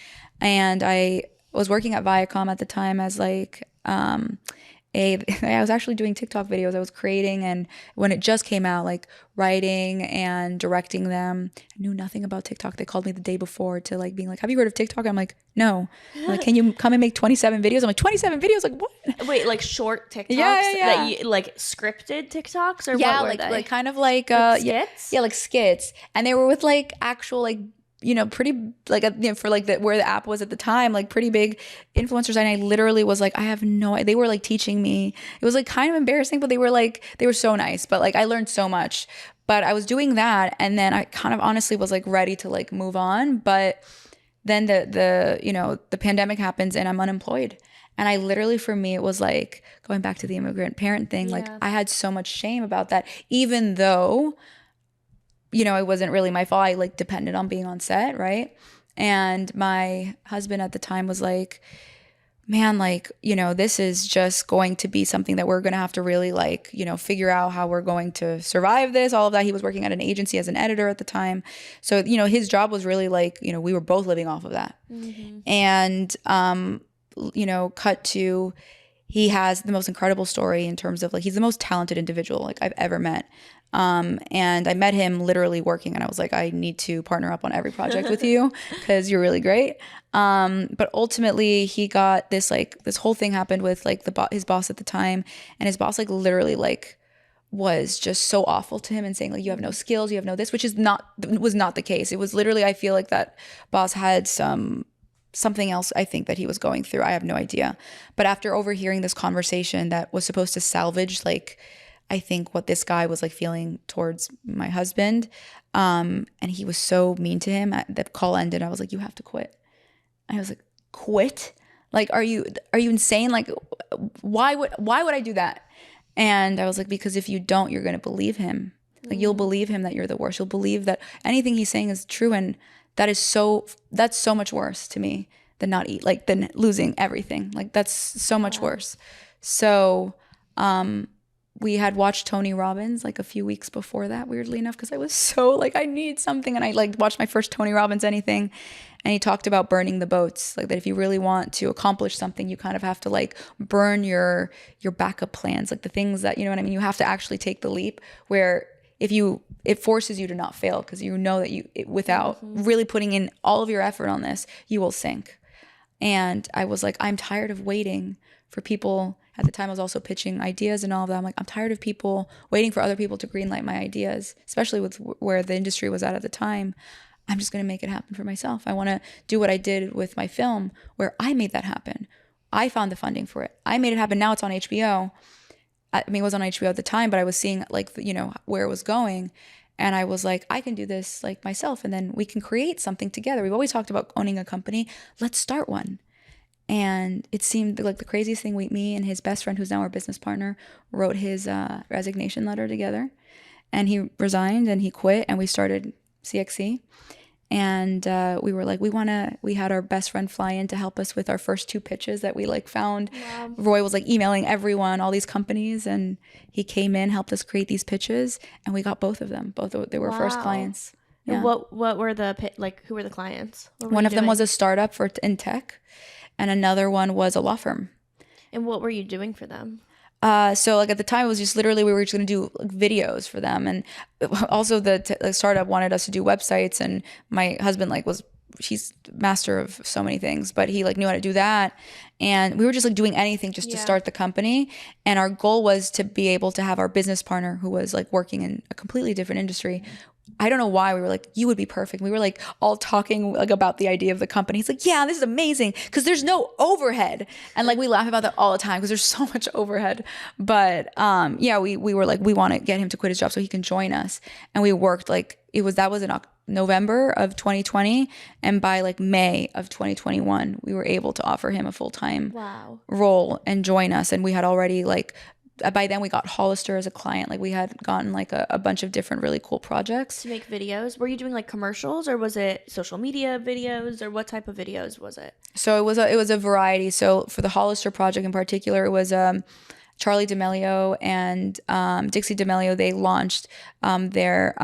and I was working at Viacom at the time as like I was actually doing TikTok videos I was creating, and when it just came out, like writing and directing them. I knew nothing about TikTok. They called me the day before to like being like, have you heard of TikTok? I'm like, no. I'm like, can you come and make 27 videos? I'm like, 27 videos? Like, what? Wait, like short TikToks? Yeah. That you, like scripted TikToks, or yeah, what were they? Like kind of like skits? Yeah, like skits. And they were with like actual like, you know, pretty like for like where the app was at the time, like pretty big influencers. And I literally was like, I have no idea. They were like teaching me. It was like kind of embarrassing, but they were so nice. But like I learned so much. But I was doing that, and then I kind of honestly was like ready to like move on. But then the pandemic happens and I'm unemployed. And I literally, for me, it was like going back to the immigrant parent thing. Yeah. Like I had so much shame about that, even though, you know, it wasn't really my fault. I like depended on being on set, right? And my husband at the time was like, man, like, you know, this is just going to be something that we're going to have to really like, you know, figure out how we're going to survive this, all of that. He was working at an agency as an editor at the time. So, you know, his job was really like, you know, we were both living off of that. Mm-hmm. And, you know, cut to, he has the most incredible story in terms of like, he's the most talented individual like I've ever met. And I met him literally working, and I was like, I need to partner up on every project with you because you're really great. But ultimately he got this, like, this whole thing happened with like his boss at the time, and his boss like literally like was just so awful to him and saying like, you have no skills, you have no this, which was not the case. It was literally, I feel like that boss had something else, I think, that he was going through. I have no idea. But after overhearing this conversation that was supposed to salvage like, I think what this guy was like feeling towards my husband, and he was so mean to him. The call ended. I was like, you have to quit. And I was like, quit? Like, are you insane? Like, why would I do that? And I was like, because if you don't, you're going to believe him. Like, you'll believe him that you're the worst. You'll believe that anything he's saying is true. And that's so much worse to me than losing everything. Like, that's so much worse. So, we had watched Tony Robbins like a few weeks before that, weirdly enough, because I was so like, I need something. And I like watched my first Tony Robbins anything. And he talked about burning the boats, like that if you really want to accomplish something, you kind of have to like burn your backup plans, like the things that, you know what I mean? You have to actually take the leap where it forces you to not fail, because you know that without really putting in all of your effort on this, you will sink. And I was like, I'm tired of waiting for people. At the time, I was also pitching ideas and all of that. I'm like, I'm tired of people waiting for other people to greenlight my ideas, especially with where the industry was at the time. I'm just going to make it happen for myself. I want to do what I did with my film, where I made that happen. I found the funding for it. I made it happen. Now it's on HBO. I mean, it was on HBO at the time, but I was seeing like, you know, where it was going. And I was like, I can do this like myself, and then we can create something together. We've always talked about owning a company. Let's start one. And it seemed like the craziest thing. Me and his best friend, who's now our business partner, wrote his resignation letter together. And he resigned and he quit, and we started CXC. And we were like, we had our best friend fly in to help us with our first 2 pitches that we like found. Wow. Roy was like emailing everyone, all these companies, and he came in, helped us create these pitches, and we got both of them. They were first clients. Yeah. And what were who were the clients? One of them was a startup in tech, and another one was a law firm. And what were you doing for them? So like at the time, it was just literally, we were just going to do like videos for them. And also the startup wanted us to do websites, and my husband he's master of so many things, but he like knew how to do that. And we were just like doing anything just to start the company. And our goal was to be able to have our business partner, who was like working in a completely different industry. I don't know why we were like, you would be perfect. We were like all talking like about the idea of the company. He's like, yeah, this is amazing because there's no overhead. And like we laugh about that all the time because there's so much overhead. But we were like, we want to get him to quit his job so he can join us. And we worked like that was in November of 2020, and by like May of 2021 we were able to offer him a full-time role and join us. And we had already like by then we got Hollister as a client. Like we had gotten like a bunch of different really cool projects to make videos. Were you doing like commercials, or was it social media videos, or what type of videos was it? So it was a variety. So for the Hollister project in particular, it was Charlie D'Amelio and Dixie D'Amelio. They launched their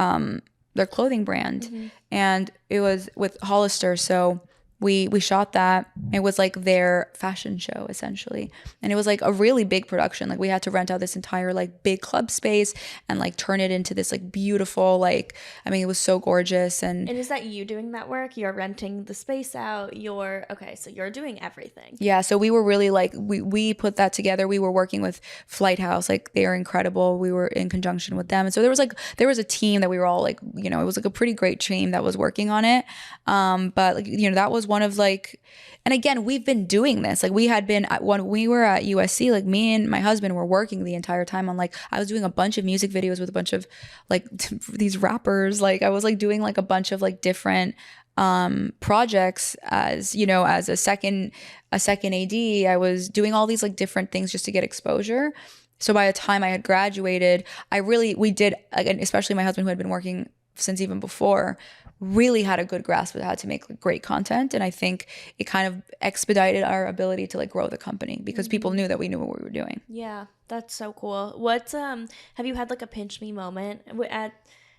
clothing brand, and it was with Hollister. So we shot that. It was like their fashion show essentially, and it was like a really big production. Like we had to rent out this entire like big club space and like turn it into this like beautiful, like, I mean, it was so gorgeous. And is that you doing that work? You're renting the space out, so you're doing everything. Yeah, so we were really like, we put that together. We were working with Flight House, like they are incredible. We were in conjunction with them, and so there was a team that we were all like, you know, it was like a pretty great team that was working on it. But like, you know, that was one of like, and again, we've been doing this. Like we had been when we were at USC, like me and my husband were working the entire time on like, I was doing a bunch of music videos with a bunch of like these rappers. Like I was like doing like a bunch of like different projects as, you know, as a second AD. I was doing all these like different things just to get exposure. So by the time I had graduated, we did, again, especially my husband who had been working since even before, really had a good grasp of how to make like, great content. And I think it kind of expedited our ability to like grow the company because people knew that we knew what we were doing. Yeah, that's so cool. What have you had like a pinch me moment at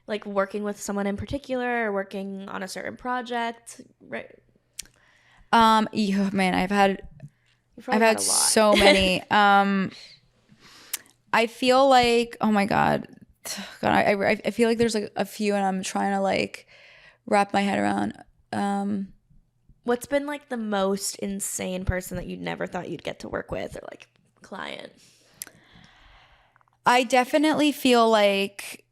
like working with someone in particular or working on a certain project? Right. Yeah, man, I've had so many. I feel like, oh my God, I feel like there's like a few, and I'm trying to like wrap my head around. What's been like the most insane person that you never thought you'd get to work with, or like client? I definitely feel like,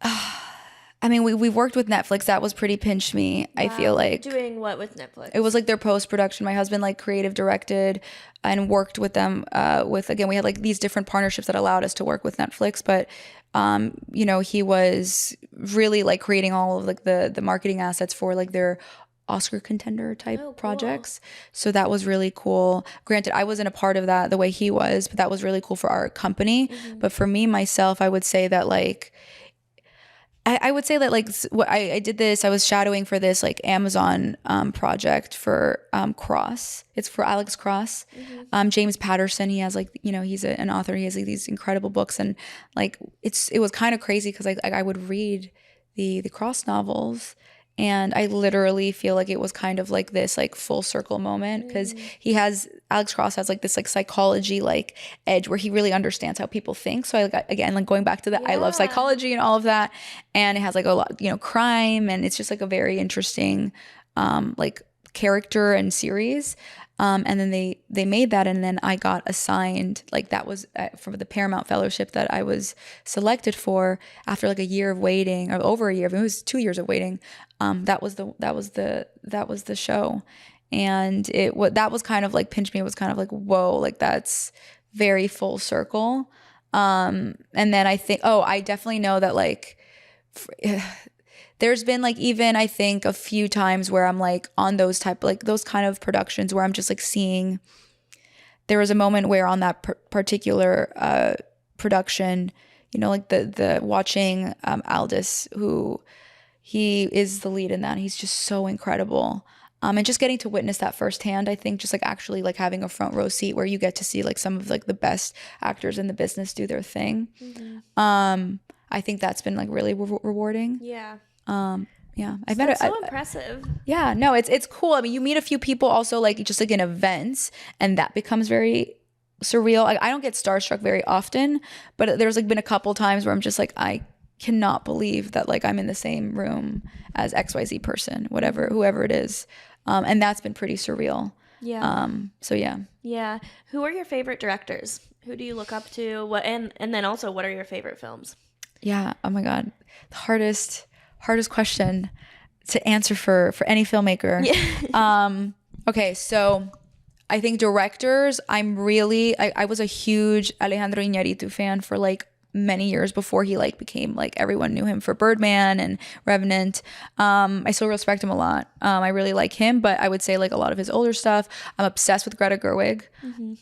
I mean, we've worked with Netflix. That was pretty pinch me. Wow. I feel like doing what with Netflix? It was like their post-production. My husband like creative directed and worked with them again, we had like these different partnerships that allowed us to work with Netflix, but you know, he was really like creating all of like the marketing assets for like their Oscar contender type projects. So that was really cool. Granted, I wasn't a part of that the way he was, but that was really cool for our company. But for me, myself, I would say that like, I would say that like I did this, I was shadowing for this like Amazon project for Cross. It's for Alex Cross. James Patterson, he has like, you know, he's an author. He has like these incredible books, and like it was kind of crazy because like I would read the Cross novels, and I literally feel like it was kind of like this like full circle moment because Alex Cross has like this like psychology like edge where he really understands how people think. So I again, like going back to that, I love psychology and all of that. And it has like a lot, you know, crime, and it's just like a very interesting like character and series. And then they made that, and then I got assigned, like that was for the Paramount Fellowship that I was selected for after like a year of waiting, or over a year. It was 2 years of waiting. That was the show, and that was kind of like pinch me. It was kind of like, whoa, like that's very full circle. And then I think, I definitely know that like. There's been like even I think a few times where I'm like on those kind of productions where I'm just like seeing. There was a moment where on that particular production, you know, like the watching Aldous, who he is the lead in that. He's just so incredible. And just getting to witness that firsthand, I think just like actually like having a front row seat where you get to see like some of like the best actors in the business do their thing. I think that's been like really rewarding. Yeah. Yeah, That's so impressive. Yeah, no, it's cool. I mean, you meet a few people also like just like in events, and that becomes very surreal. Like I don't get starstruck very often, but there's like been a couple times where I'm just like, I cannot believe that like I'm in the same room as XYZ person, whoever it is, and that's been pretty surreal. Yeah. So yeah. Yeah. Who are your favorite directors? Who do you look up to? What and then also, what are your favorite films? Yeah. Oh my God, the hardest question to answer for any filmmaker. Yeah. Okay, so I think directors, I was a huge Alejandro Iñárritu fan for like many years before he like became like everyone knew him for Birdman and Revenant. I still respect him a lot. I really like him, but I would say like a lot of his older stuff. I'm obsessed with Greta Gerwig.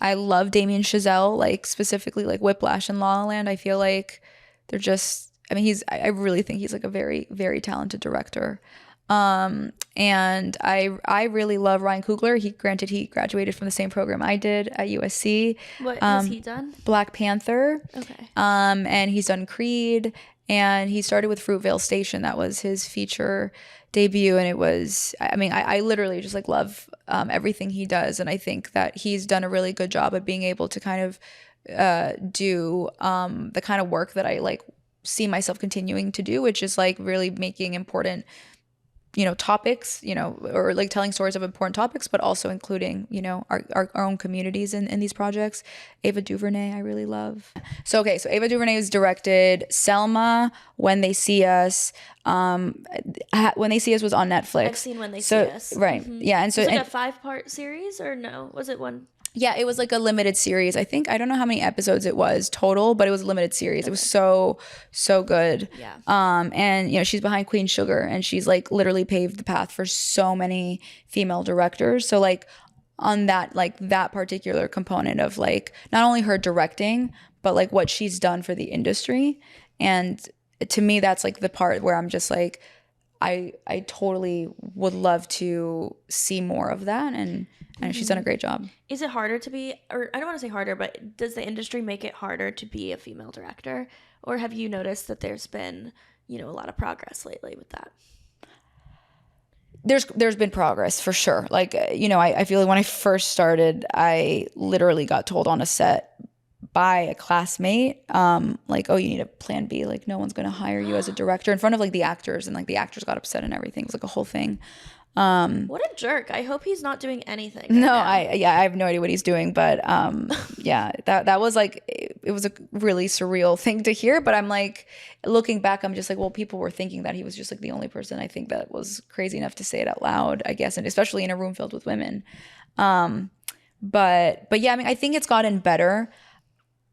I love Damien Chazelle, like specifically like Whiplash and La La Land. I feel like they're just, I mean, I really think he's like a very, very talented director. And I really love Ryan Coogler. He graduated from the same program I did at USC. What has he done? Black Panther. Okay. And he's done Creed, and he started with Fruitvale Station. That was his feature debut, and it was, I mean, I literally just like love everything he does, and I think that he's done a really good job of being able to kind of do the kind of work that I like see myself continuing to do, which is like really making important, you know, topics, you know, or like telling stories of important topics, but also including, you know, our own communities in these projects. Ava DuVernay, I really love. So Ava DuVernay has directed Selma, When They See Us. When They See Us was on Netflix. I've seen When They See Us. Right. Yeah. And so it's like a 5-part series, or no? Was it one? Yeah, it was like a limited series. I think, I don't know how many episodes it was total, but it was a limited series. Okay. It was so good. Yeah. And you know, she's behind Queen Sugar, and she's like literally paved the path for so many female directors. So like on that, like that particular component of like not only her directing, but like what she's done for the industry. And to me, that's like the part where I'm just like, I totally would love to see more of that, and she's done a great job. Is it harder to be, or I don't want to say harder, but does the industry make it harder to be a female director? Or have you noticed that there's been, you know, a lot of progress lately with that? There's been progress for sure. Like, you know, I feel like when I first started, I literally got told on a set by a classmate, like, oh, you need a plan B, like no one's gonna hire you as a director, in front of like the actors, and like the actors got upset and everything. It was like a whole thing. What a jerk. I hope he's not doing anything. No, I have no idea what he's doing, but yeah, that was like, it was a really surreal thing to hear. But I'm like, looking back, I'm just like, well, people were thinking that he was just like the only person, I think, that was crazy enough to say it out loud, I guess, and especially in a room filled with women. But yeah, I mean, I think it's gotten better.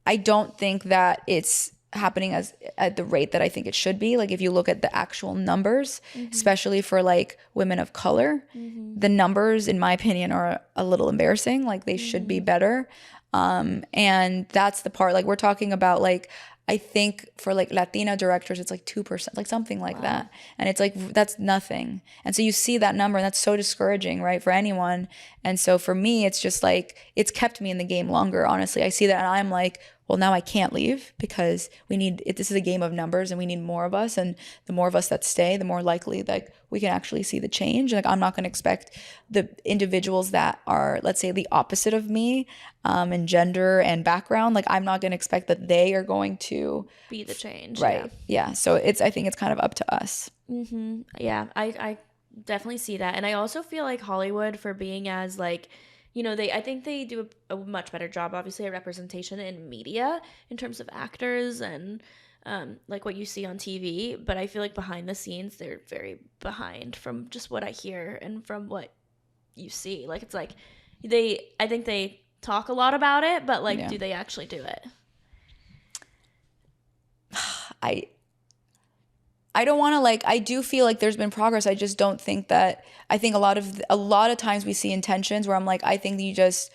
I don't think that it's happening at the rate that I think it should be. Like if you look at the actual numbers, especially for like women of color, the numbers, in my opinion, are a little embarrassing. Like they should be better. And that's the part, like we're talking about, like I think for like Latina directors, it's like 2%, like something like that. And it's like, that's nothing. And so you see that number, and that's so discouraging, right, for anyone. And so for me, it's just like, it's kept me in the game longer, honestly. I see that, and I'm like, well, now I can't leave, because this is a game of numbers, and we need more of us. And the more of us that stay, the more likely like we can actually see the change. Like I'm not going to expect the individuals that are, let's say, the opposite of me in gender and background. Like I'm not going to expect that they are going to be the change. Right. Yeah. So I think it's kind of up to us. Yeah, I definitely see that. And I also feel like Hollywood, for being as like, you know, I think they do a much better job, obviously, at representation in media in terms of actors and like what you see on TV. But I feel like behind the scenes, they're very behind from just what I hear and from what you see. Like it's like I think they talk a lot about it, but like, do they actually do it? I don't want to, like, I do feel like there's been progress. I just don't think that, I think a lot of times we see intentions where I'm like, I think you just,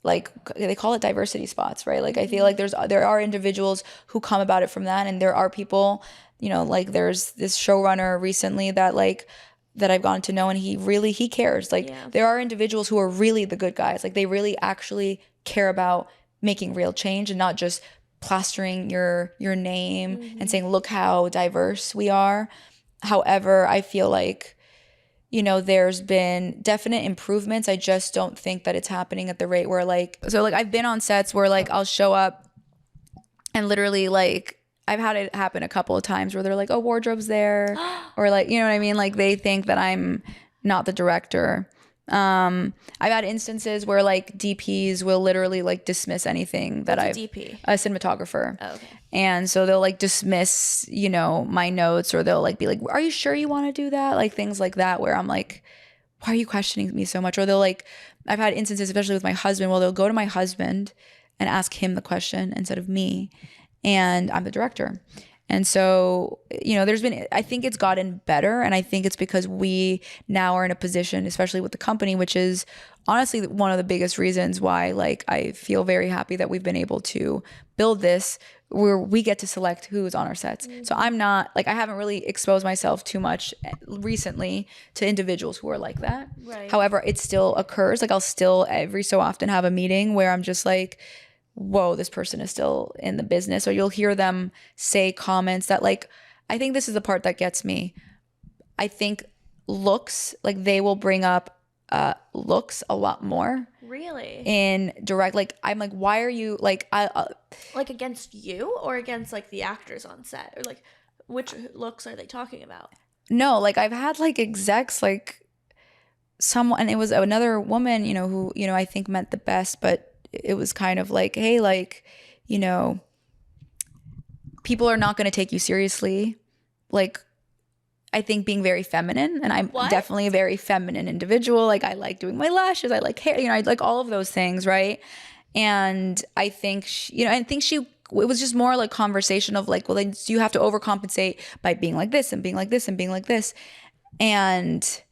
like, they call it diversity spots, right? Like, I feel like there are individuals who come about it from that, and there are people, you know, like there's this showrunner recently that I've gotten to know, and he cares. Like there are individuals who are really the good guys. Like they really actually care about making real change, and not just plastering your name and saying, look how diverse we are. However, I feel like, you know, there's been definite improvements. I just don't think that it's happening at the rate where like I've been on sets where like I'll show up and literally like I've had it happen a couple of times where they're like, oh, wardrobe's there, or like, you know what I mean? Like they think that I'm not the director. I've had instances where like DPs will literally like dismiss anything that What's a DP? A cinematographer. Oh, okay. And so they'll like dismiss, you know, my notes, or they'll like be like, are you sure you want to do that? Like things like that, where I'm like, why are you questioning me so much? Or they'll like, I've had instances, especially with my husband, they'll go to my husband and ask him the question instead of me. and I'm the director. And so, I think it's gotten better. And I think it's because we now are in a position, especially with the company, which is honestly one of the biggest reasons why, like, I feel very happy that we've been able to build this, where we get to select who's on our sets. Mm-hmm. So I'm not, like, I haven't really exposed myself too much recently to individuals who are like that. Right. However, it still occurs. Like, I'll still every so often have a meeting where I'm just like, whoa, this person is still in the business. Or you'll hear them say comments that, like, I think this is the part that gets me. I think looks, like, they will bring up looks a lot more. Really? In direct, like, I'm like, why are you, like, like, against you or against, like, the actors on set? Or, like, which looks are they talking about? No, like, I've had, like, execs, like, someone, and it was another woman, who, I think meant the best, but it was kind of like, hey, like, people are not going to take you seriously. Like, I think being very feminine, and I'm definitely a very feminine individual. Like, I like doing my lashes, I like hair, I like all of those things, right? And I think, it was just more like conversation of like, well, then you have to overcompensate by being like this and being like this and being like this. And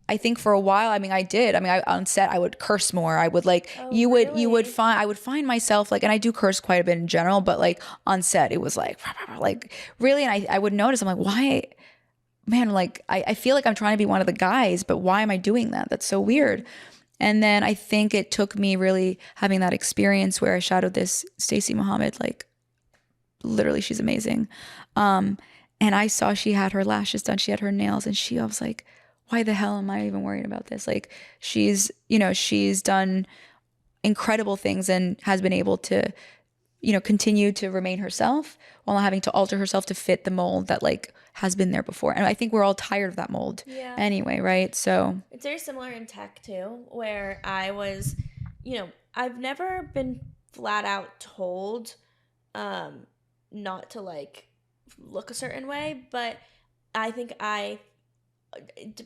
I think for a while, on set, I would curse more. I would like, I would find myself like, and I do curse quite a bit in general, but like on set, it was like really. And I would notice, I'm like, why, man, like, I feel like I'm trying to be one of the guys, but why am I doing that? That's so weird. And then I think it took me really having that experience where I shadowed this Stacey Mohammed, like, literally, she's amazing. And I saw she had her lashes done, she had her nails, and I was like, why the hell am I even worried about this? Like, she's done incredible things and has been able to, continue to remain herself while not having to alter herself to fit the mold that, like, has been there before. And I think we're all tired of that mold anyway, right? So it's very similar in tech too, where I was, I've never been flat out told not to, like, look a certain way, but I think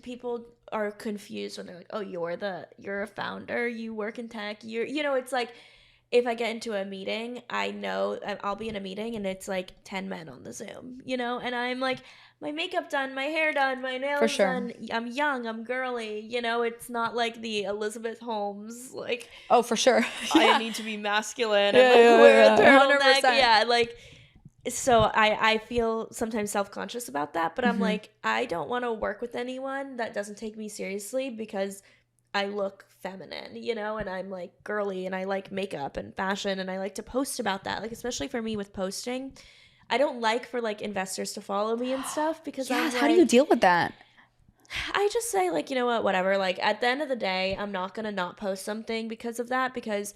people are confused when they're like, oh, you're a founder, you work in tech, it's like, if I get into a meeting, I know I'll be in a meeting and it's like 10 men on the Zoom, and I'm like, my makeup done, my hair done, my nails done, I'm young, I'm girly, it's not like the Elizabeth Holmes, like, oh, for sure. I need to be masculine and wear a turtleneck. 100%. Yeah, like, so I feel sometimes self-conscious about that, but I'm like, I don't want to work with anyone that doesn't take me seriously because I look feminine, and I'm like girly and I like makeup and fashion and I like to post about that. Like, especially for me with posting, I don't like for like investors to follow me and stuff because I'm like, how do you deal with that? I just say, like, you know what, whatever. Like, at the end of the day, I'm not going to not post something because of that, because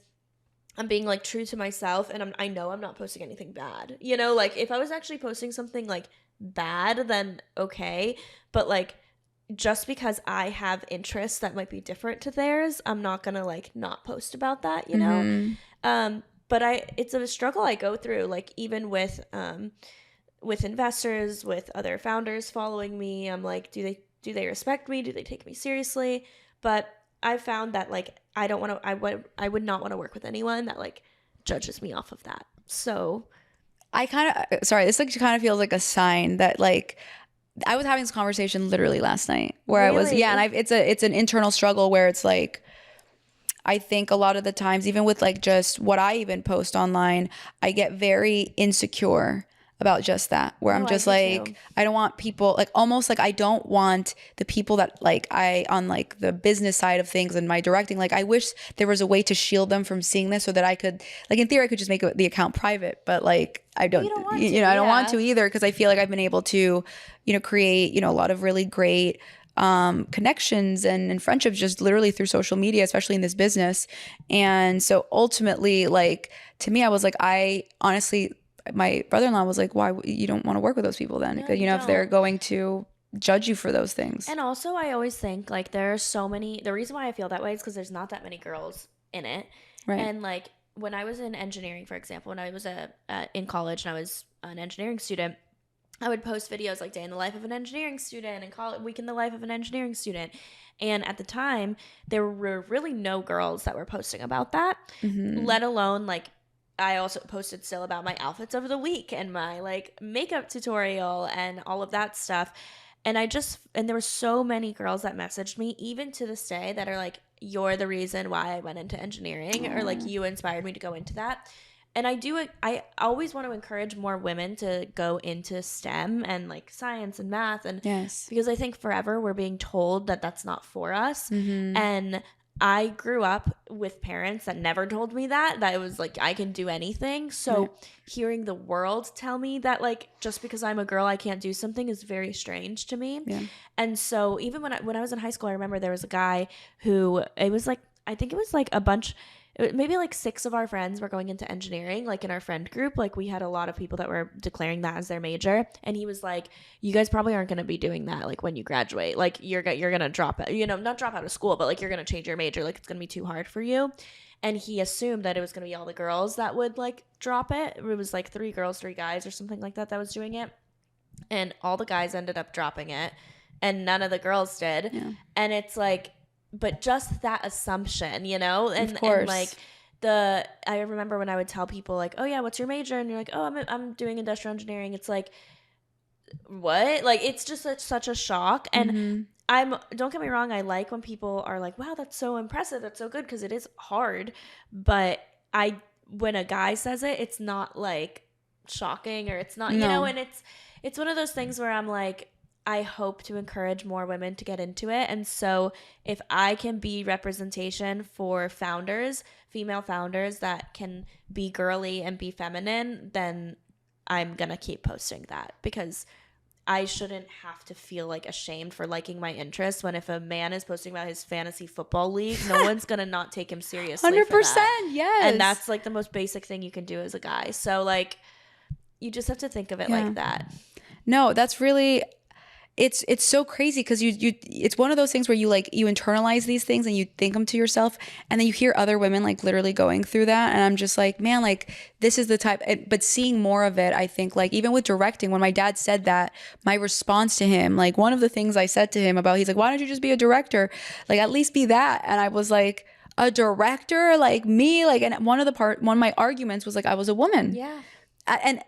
I'm being, like, true to myself, and I know I'm not posting anything bad. Like, if I was actually posting something, like, bad, then okay. But, like, just because I have interests that might be different to theirs, I'm not gonna, like, not post about that, But it's a struggle I go through, like, even with investors, with other founders following me. I'm like, do they respect me? Do they take me seriously? But I found that, like, I would not want to work with anyone that, like, judges me off of that. So this like kind of feels like a sign that, like, I was having this conversation literally last night where I was, and it's an internal struggle where it's like, I think a lot of the times, even with like just what I even post online, I get very insecure about just that, where I'm just like, too. I don't want people, like, almost like I don't want the people that, like, on like the business side of things and my directing, like, I wish there was a way to shield them from seeing this so that I could, like, in theory I could just make the account private, but like I don't, I don't want to either, because I feel like I've been able to, create, a lot of really great connections and friendships just literally through social media, especially in this business. And so ultimately, like, to me, I was like, I honestly, my brother-in-law was like, why you don't want to work with those people then? No, if they're going to judge you for those things. And also, I always think, like, there are so many, the reason why I feel that way is because there's not that many girls in it. Right. And, like, when I was in engineering, for example, when I was in college and I was an engineering student, I would post videos like day in the life of an engineering student and week in the life of an engineering student. And at the time, there were really no girls that were posting about that, let alone, like, I also posted still about my outfits of the week and my like makeup tutorial and all of that stuff. And there were so many girls that messaged me, even to this day, that are like, you're the reason why I went into engineering, or like you inspired me to go into that. And I always want to encourage more women to go into STEM and like science and math. And because I think forever we're being told that that's not for us. And I grew up with parents that never told me that it was like I can do anything. So hearing the world tell me that like just because I'm a girl I can't do something is very strange to me. And so even when I was in high school, I remember there was a guy who, it was like, I think it was like a bunch, maybe like 6 of our friends were going into engineering, like in our friend group. Like we had a lot of people that were declaring that as their major, and he was like, you guys probably aren't going to be doing that like when you graduate. Like you're going to drop out, not drop out of school, but like you're going to change your major. Like it's going to be too hard for you. And he assumed that it was going to be all the girls that would like drop it. It was like 3 girls, 3 guys or something like that was doing it. And all the guys ended up dropping it and none of the girls did. And it's like, but just that assumption, and like I remember when I would tell people like, oh yeah, what's your major? And you're like, oh, I'm doing industrial engineering. It's like, what? Like, it's just such a shock. And don't get me wrong, I like when people are like, wow, that's so impressive, that's so good, because it is hard. But when a guy says it, it's not like shocking, or it's not, and it's one of those things where I'm like, I hope to encourage more women to get into it. And so if I can be representation for founders, female founders that can be girly and be feminine, then I'm going to keep posting that, because I shouldn't have to feel like ashamed for liking my interests, when if a man is posting about his fantasy football league, no one's going to not take him seriously 100%, for that. Yes. And that's like the most basic thing you can do as a guy. So like, you just have to think of it like that. No, that's really... It's so crazy, because you it's one of those things where you internalize these things and you think them to yourself, and then you hear other women like literally going through that, and I'm just like, man, like this is the type. But seeing more of it, I think, like even with directing, when my dad said that, my response to him, like one of the things I said to him about, he's like, why don't you just be a director, like at least be that? And I was like, a director, like me, like, and one of my arguments was like, I was a woman. And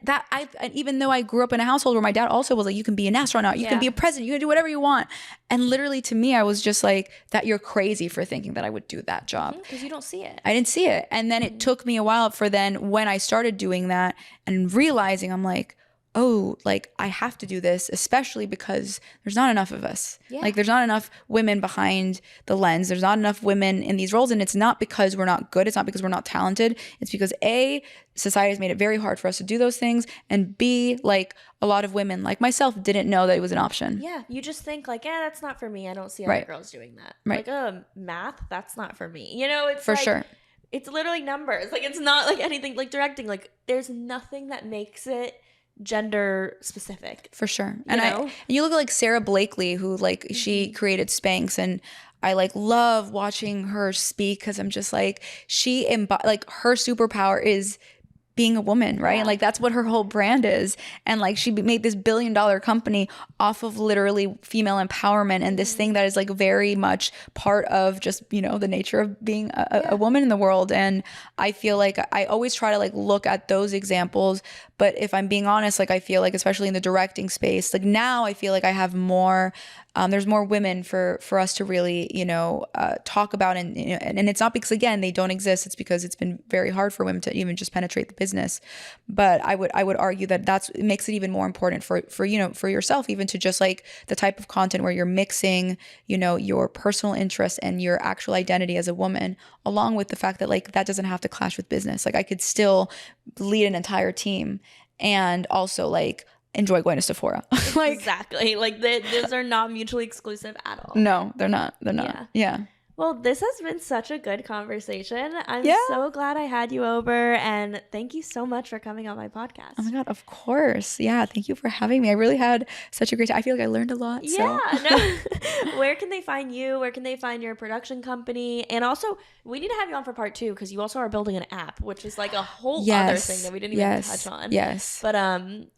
even though I grew up in a household where my dad also was like, you can be an astronaut, you can be a president, you can do whatever you want. And literally to me, I was just like, that you're crazy for thinking that I would do that job. Because you don't see it. I didn't see it. And then it took me a while for then when I started doing that and realizing, I'm like, oh, like I have to do this, especially because there's not enough of us. Like there's not enough women behind the lens. There's not enough women in these roles. And it's not because we're not good. It's not because we're not talented. It's because A, society has made it very hard for us to do those things. And B, like a lot of women like myself didn't know that it was an option. Yeah. You just think like, yeah, that's not for me. I don't see other girls doing that. Like, math, that's not for me. It's for like, sure. It's literally numbers. Like it's not like anything like directing. Like there's nothing that makes it gender specific, for sure. And you look at like Sarah Blakely, who like she created Spanx, and I like love watching her speak, because I'm just like, like her superpower is being a woman, right? And like that's what her whole brand is. And like she made this $1 billion company off of literally female empowerment, and this thing that is like very much part of just, the nature of being a woman in the world. And I feel like I always try to like look at those examples. But if I'm being honest, like I feel like especially in the directing space, like now I feel like I have more, there's more women for us to really, talk about. And it's not because, again, they don't exist. It's because it's been very hard for women to even just penetrate the business. But I would argue that it makes it even more important for yourself, even to just like the type of content where you're mixing, your personal interests and your actual identity as a woman, along with the fact that like that doesn't have to clash with business. Like I could still lead an entire team and also like enjoy going to Sephora. Like exactly. Like those are not mutually exclusive at all. No, they're not. They're not. Yeah. Well, this has been such a good conversation. I'm so glad I had you over, and thank you so much for coming on my podcast. Oh my God, of course. Yeah, thank you for having me. I really had such a great time. I feel like I learned a lot. Yeah. No. Where can they find you? Where can they find your production company? And also, we need to have you on for part 2, because you also are building an app, which is like a whole other thing that we didn't even touch on. Yes. But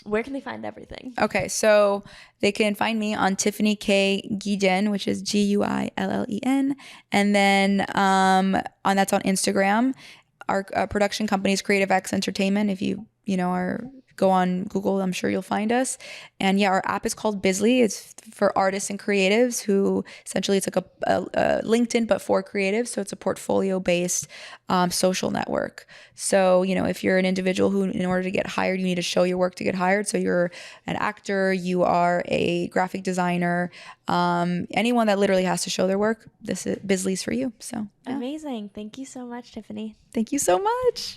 where can they find everything? Okay, so they can find me on Tiffany K Guillen, which is Guillen. And then that's on Instagram. Our production company is Creative X Entertainment. If you go on Google, I'm sure you'll find us. And yeah, our app is called Bizly. It's for artists and creatives who essentially it's like a LinkedIn, but for creatives. So it's a portfolio-based social network. So, if you're an individual who, in order to get hired, you need to show your work to get hired. So you're an actor, you are a graphic designer, anyone that literally has to show their work, Bizly's for you. So yeah. Amazing. Thank you so much, Tiffany. Thank you so much.